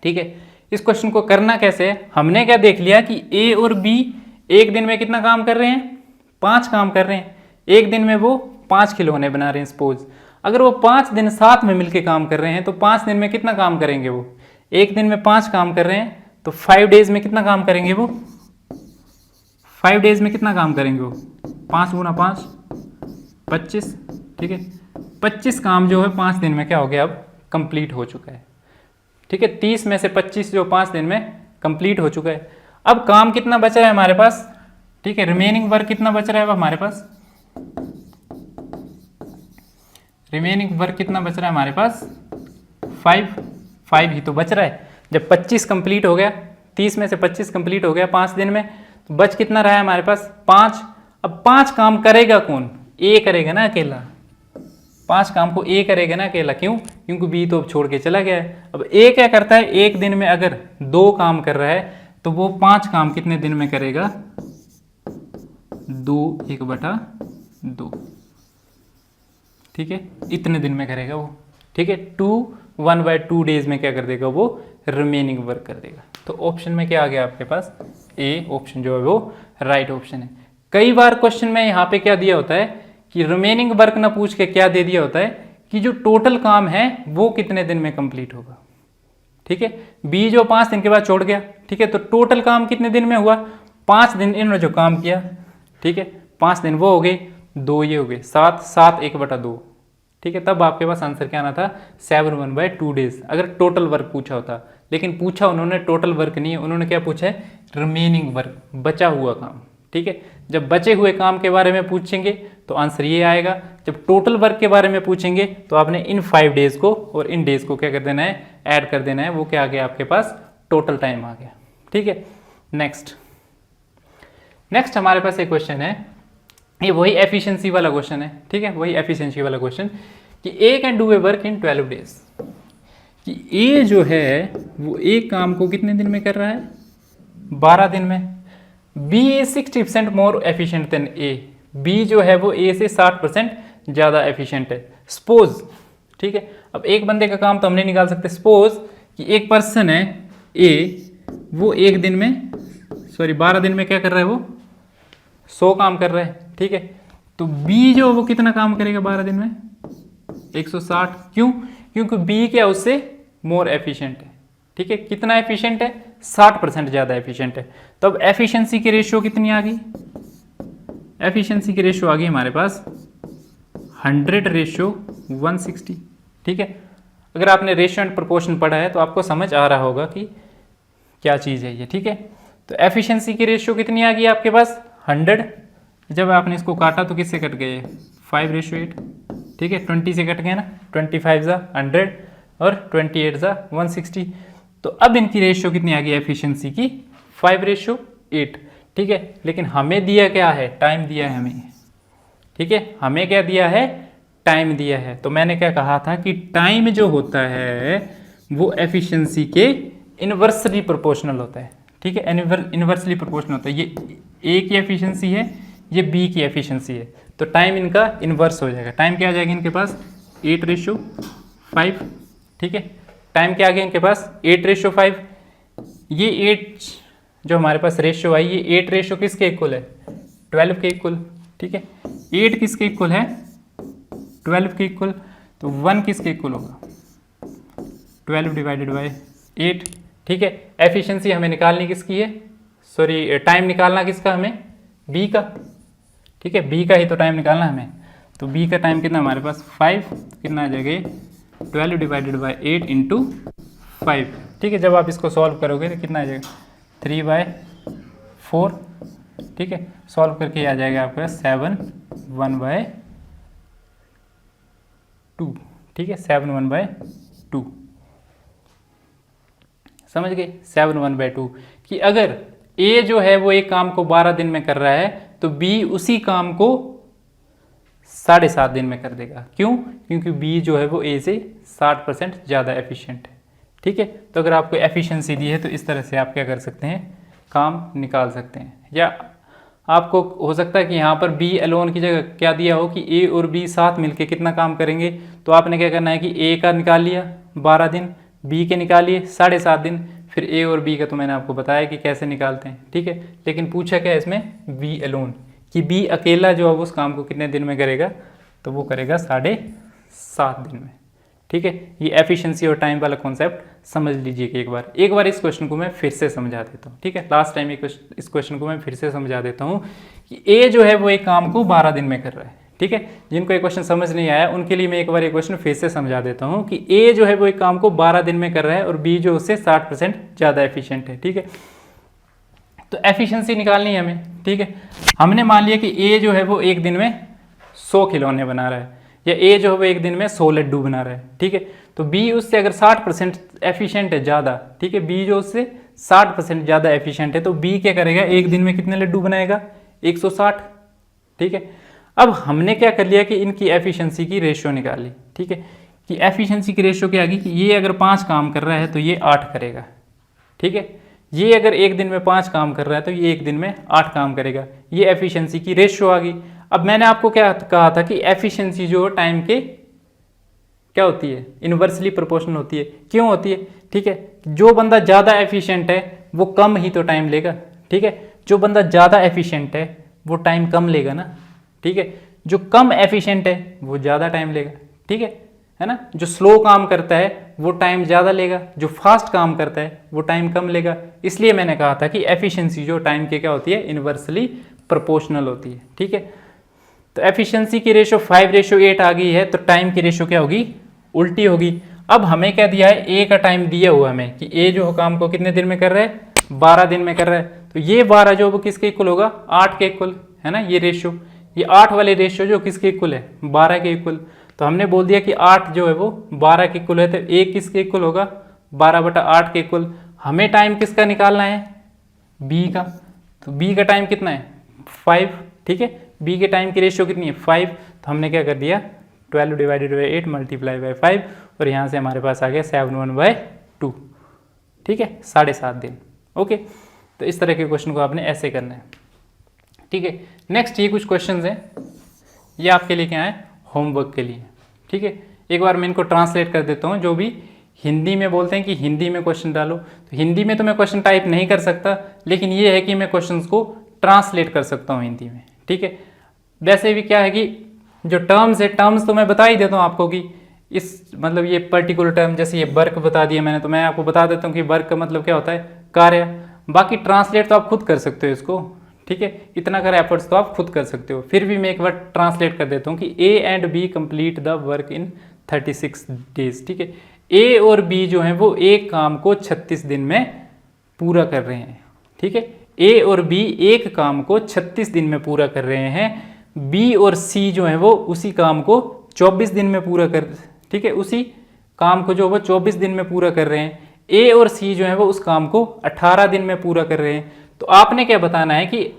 ठीक है। इस क्वेश्चन को करना कैसे है, हमने क्या देख लिया कि ए और बी एक दिन में कितना काम कर रहे हैं, 5 काम कर रहे हैं। एक दिन में वो 5 खिलौने बना रहे हैं सपोज। अगर वो 5 दिन साथ में मिलके काम कर रहे हैं तो 5 दिन में कितना काम करेंगे, वो एक दिन में 5 काम कर रहे हैं, तो 5 डेज में कितना काम करेंगे वो, 5 डेज में कितना काम करेंगे वो, 5 गुना 5 25, ठीक है। 25 काम जो है 5 दिन में क्या हो गया, अब कंप्लीट हो चुका है, ठीक है। 30 में से 25 जो 5 दिन में कंप्लीट हो चुका है। अब काम कितना बच रहा है हमारे पास, ठीक है, रिमेनिंग वर्क कितना बच रहा है अब हमारे पास, रिमेनिंग वर्क कितना बच रहा है हमारे पास 5 ही तो बच रहा है। जब 25 कंप्लीट हो गया, 30 में से 25 कंप्लीट हो गया 5 दिन में, तो बच कितना रहा है हमारे पास 5। अब 5 काम करेगा कौन, ए करेगा ना अकेला, 5 काम को ए करेगा ना अकेला, क्यों, क्योंकि बी तो अब छोड़ के चला गया है। अब ए क्या करता है, एक दिन में अगर 2 काम कर रहा है तो वो 5 काम कितने दिन में करेगा, 2/2, ठीक है, इतने दिन में करेगा वो, ठीक है। 1/2 डेज में क्या कर देगा वो, रिमेनिंग वर्क कर देगा। तो ऑप्शन में क्या आ गया आपके पास, ए ऑप्शन जो है वो राइट ऑप्शन है। कई बार क्वेश्चन में यहाँ पे क्या दिया होता है कि रिमेनिंग वर्क ना पूछ के क्या दे दिया होता है कि जो टोटल काम है वो कितने दिन में कंप्लीट होगा, ठीक है। बी जो 5 दिन के बाद छोड़ गया, ठीक है, तो टोटल काम कितने दिन में हुआ, 5 दिन इन्होंने जो काम किया, ठीक है, 5 दिन वो हो गए, 2 ये हो गए, 7 1/2, ठीक है। तब आपके पास आंसर क्या आना था 7/2 डेज, अगर टोटल वर्क पूछा होता। लेकिन पूछा उन्होंने टोटल वर्क नहीं है, उन्होंने क्या पूछा है, रिमेनिंग वर्क, बचा हुआ काम, ठीक है। जब बचे हुए काम के बारे में पूछेंगे तो आंसर ये आएगा, जब टोटल वर्क के बारे में पूछेंगे तो आपने इन 5 डेज को और इन डेज को क्या कर देना है, ऐड कर देना है, वो क्या आ गया आपके पास, टोटल टाइम आ गया, ठीक है। नेक्स्ट हमारे पास एक क्वेश्चन है, ये वही एफिशिएंसी वाला क्वेश्चन है, ठीक है, वही एफिशिएंसी वाला क्वेश्चन कि A can do a work in 12 days, कि ए जो है वो एक काम को कितने दिन में कर रहा है, 12 दिन में। B is 60% more efficient than A, B जो है वो ए से 60% ज़्यादा एफिशिएंट है। सपोज, ठीक है, अब एक बंदे का काम तो हम नहीं निकाल सकते, सपोज कि एक पर्सन है ए वो एक दिन में 12 दिन में क्या कर रहा है, वो 100 काम कर रहा है, ठीक है। तो बी जो वो कितना काम करेगा 12 दिन में, 160। क्यों? क्योंकि बी क्या उससे मोर एफिशिएंट है, ठीक है। कितना एफिशिएंट है? 60% ज़्यादा एफिशिएंट है। तो अब एफिशिएंसी की रेशियो कितनी आ गई? एफिशिएंसी की रेशियो आ गई हमारे पास 100:160, ठीक है। अगर आपने रेशियो एंड प्रोपोर्शन पढ़ा है तो आपको समझ आ रहा होगा कि क्या चीज़ है ये, ठीक है। तो एफिशिएंसी की रेशियो कितनी आ गई आपके पास? 100। जब आपने इसको काटा तो किससे कट गए? 5:8, ठीक है। 20 से कट गए ना, 25 ज़ा 100 और 28 ज़ा 160। तो अब इनकी रेशियो कितनी आ गई एफिशिएंसी की? 5:8, ठीक है। लेकिन हमें दिया क्या है? टाइम दिया है हमें, ठीक है। हमें क्या दिया है? टाइम दिया है। तो मैंने क्या कहा था कि टाइम जो होता है वो एफिशिएंसी के इन्वर्सली प्रोपोर्शनल होता है, ठीक है। इन्वर्सली प्रोपोर्शनल होता है। ये ए की एफिशिएंसी है, ये बी की एफिशिएंसी है, तो टाइम इनका इन्वर्स हो जाएगा। टाइम क्या आ जाएगा इनके पास? 8:5, ठीक है। टाइम क्या आ गया इनके पास? 8:5। ये 8 जो हमारे पास रेशियो आई, ये 8 रेशियो किसके इक्वल है? 12 के इक्वल, ठीक है। 8 किसके इक्वल है? 12 के इक्वल। तो 1 किसके इक्वल होगा? 12/8, ठीक है। एफिशिएंसी हमें निकालनी किसकी है? टाइम निकालना किसका हमें? बी का, ठीक है। बी का ही तो टाइम निकालना हमें। तो बी का टाइम कितना हमारे पास? 5। कितना आ जाएगा? 12/8 × 5, ठीक है। जब आप इसको सॉल्व करोगे तो कितना आ जाएगा? 3/4, ठीक है। सॉल्व करके आ जाएगा आपके पास 7 1/2, ठीक है। 7 1/2, समझ गए? 7 1/2 कि अगर ए जो है वो एक काम को 12 दिन में कर रहा है तो बी उसी काम को 7.5 दिन में कर देगा। क्यों? क्योंकि बी जो है वो ए से 60% ज़्यादा एफिशिएंट है, ठीक है। तो अगर आपको एफिशिएंसी दी है तो इस तरह से आप क्या कर सकते हैं? काम निकाल सकते हैं। या आपको हो सकता है कि यहाँ पर बी अलोन की जगह क्या दिया हो कि ए और बी साथ मिलके कितना काम करेंगे, तो आपने क्या करना है कि ए का निकाल लिया 12 दिन, बी के निकालिए 7.5 दिन, फिर ए और बी का तो मैंने आपको बताया कि कैसे निकालते हैं, ठीक है। लेकिन पूछा क्या है इसमें? बी अलोन, कि बी अकेला जो है उस काम को कितने दिन में करेगा? तो वो करेगा 7.5 दिन में, ठीक है। ये एफिशिएंसी और टाइम वाला कॉन्सेप्ट समझ लीजिए कि एक बार इस क्वेश्चन को मैं फिर से समझा देता हूँ, ठीक है। लास्ट टाइम इस क्वेश्चन को मैं फिर से समझा देता हूँ कि ए जो है वो एक काम को 12 दिन में कर रहा है, ठीक है। जिनको ये क्वेश्चन समझ नहीं आया उनके लिए मैं एक बार ये क्वेश्चन फिर से समझा देता हूँ कि ए जो है वो एक काम को 12 दिन में कर रहा है और बी जो उससे 60% ज़्यादा एफिशिएंट है, ठीक है। तो एफिशिएंसी निकालनी है हमें, ठीक है। हमने मान लिया कि ए जो है वो एक दिन में 100 खिलौने बना रहा है, या ए जो है वो एक दिन में 100 लड्डू बना रहा है, ठीक है। तो बी उससे अगर 60% एफिशिएंट है ज़्यादा, ठीक है, बी जो उससे 60% ज़्यादा एफिशिएंट है, तो बी क्या करेगा? एक दिन में कितने लड्डू बनाएगा? 160, ठीक है। अब हमने क्या कर लिया कि इनकी एफिशिएंसी की रेशियो निकाल ली, ठीक है। कि एफिशिएंसी की रेशियो क्या आ गई कि ये अगर 5 काम कर रहा है तो ये 8 करेगा, ठीक है। ये अगर एक दिन में 5 काम कर रहा है तो ये एक दिन में 8 काम करेगा। ये एफिशिएंसी की रेशियो आ गई। अब मैंने आपको क्या कहा था कि एफिशिएंसी जो टाइम के क्या होती है? इन्वर्सली प्रोपोर्शनल होती है। क्यों होती है? ठीक है, जो बंदा ज़्यादा एफिशिएंट है वो कम ही तो टाइम लेगा, ठीक है। जो बंदा ज़्यादा एफिशिएंट है वो टाइम कम लेगा ना, ठीक है। जो कम एफिशिएंट है वो ज़्यादा टाइम लेगा, ठीक है ना। जो स्लो काम करता है वो टाइम ज़्यादा लेगा, जो फास्ट काम करता है वो टाइम कम लेगा। इसलिए मैंने कहा था कि एफिशिएंसी जो टाइम के क्या होती है? इन्वर्सली प्रोपोर्शनल होती है, ठीक है। तो एफिशिएंसी की रेशियो 5:8 आ गई है, तो टाइम की रेशियो क्या होगी? उल्टी होगी। अब हमें क्या दिया है? ए का टाइम दिया हुआ हमें कि ए जो काम को कितने दिन में कर रहा है? 12 दिन में कर रहा है। तो ये 12 जो वो किसके इक्वल होगा? 8 के इक्वल, है ना। ये रेशियो, ये 8 वाले रेशियो जो किसके इक्वल है? 12 के इक्वल। तो हमने बोल दिया कि 8 जो है वो 12 के इक्वल है, तो ए किसके इक्वल होगा? 12/8 के इक्वल। हमें टाइम किसका निकालना है? बी का। तो बी का टाइम कितना है? 5, ठीक है। बी के टाइम की रेशियो कितनी है? 5। तो हमने क्या कर दिया? 12/8 × 5, और यहाँ से हमारे पास आ गया 7/1/2, ठीक है, 7.5 दिन। ओके, तो इस तरह के क्वेश्चन को आपने ऐसे करना है, ठीक है। नेक्स्ट ये कुछ क्वेश्चंस हैं, ये आपके लिए क्या है? होमवर्क के लिए, ठीक है। एक बार मैं इनको ट्रांसलेट कर देता हूँ जो भी हिंदी में बोलते हैं कि हिंदी में क्वेश्चन डालो, तो हिंदी में तो मैं क्वेश्चन टाइप नहीं कर सकता, लेकिन ये है कि मैं क्वेश्चंस को ट्रांसलेट कर सकता हूँ हिंदी में, ठीक है। वैसे भी क्या है कि जो टर्म्स है, टर्म्स तो मैं बता ही देता हूँ आपको कि इस मतलब ये पर्टिकुलर टर्म, जैसे ये वर्क बता दिया मैंने, तो मैं आपको बता देता हूँ कि वर्क का मतलब क्या होता है, कार्य। बाकी ट्रांसलेट तो आप खुद कर सकते हो इसको, ठीक है, इतना कर एफर्ट्स तो आप खुद कर सकते हो। फिर भी मैं एक बार ट्रांसलेट कर देता हूँ कि A and B complete the work in 36 days, ठीक है। ए और बी जो है वो एक काम को 36 दिन में पूरा कर रहे हैं, ठीक है। ए और बी एक काम को 36 दिन में पूरा कर रहे हैं। बी और सी जो है वो उसी काम को 24 दिन में पूरा कर, ठीक है, उसी काम को जो वो 24 दिन में पूरा कर रहे हैं। ए और सी जो है वो उस काम को 18 दिन में पूरा कर रहे हैं। तो आपने क्या बताना है कि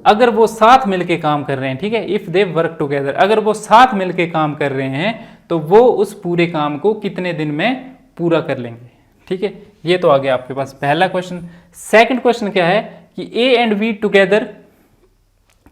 अगर वो साथ मिलके काम कर रहे हैं, ठीक है, इफ दे वर्क टुगेदर, अगर वो साथ मिलके काम कर रहे हैं तो वो उस पूरे काम को कितने दिन में पूरा कर लेंगे, ठीक है। ये तो आ गया आपके पास पहला क्वेश्चन। सेकंड क्वेश्चन क्या है कि A and B together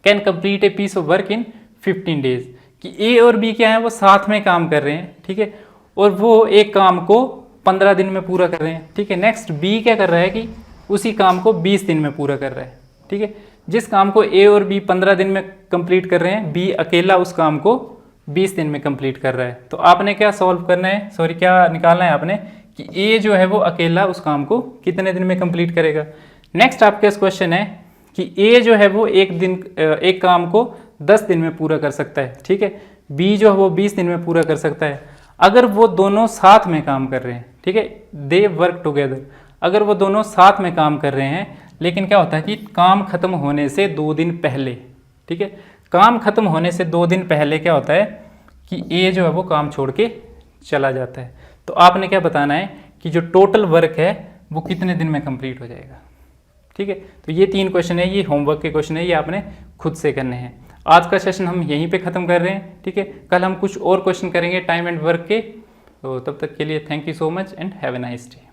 can complete a piece of work in 15 days, कि ए और बी क्या है वो साथ में काम कर रहे हैं, ठीक है, और वो एक काम को 15 दिन में पूरा कर रहे हैं, ठीक है। नेक्स्ट बी क्या कर रहा है कि उसी काम को 20 दिन में पूरा कर रहा है, ठीक है। जिस काम को ए और बी 15 दिन में कंप्लीट कर रहे हैं, बी अकेला उस काम को 20 दिन में कंप्लीट कर रहा है। तो आपने क्या सॉल्व करना है, सॉरी क्या निकालना है आपने कि ए जो है वो अकेला उस काम को कितने दिन में कंप्लीट करेगा। नेक्स्ट आपके क्वेश्चन है कि ए जो है वो एक काम को 10 दिन में पूरा कर सकता है, ठीक है। बी जो है वो 20 दिन में पूरा कर सकता है। अगर वो दोनों साथ में काम कर रहे हैं, ठीक है, दे वर्क टुगेदर, अगर वो दोनों साथ में काम कर रहे हैं, लेकिन क्या होता है कि काम खत्म होने से 2 दिन पहले, ठीक है, काम खत्म होने से 2 दिन पहले क्या होता है कि ए जो है वो काम छोड़ के चला जाता है। तो आपने क्या बताना है कि जो टोटल वर्क है वो कितने दिन में कंप्लीट हो जाएगा, ठीक है। तो ये 3 क्वेश्चन है, ये होमवर्क के क्वेश्चन है, ये आपने खुद से करने हैं। आज का सेशन हम यहीं पे ख़त्म कर रहे हैं, ठीक है। कल हम कुछ और क्वेश्चन करेंगे टाइम एंड वर्क के। तो तब तक के लिए thank you so much and have a nice day.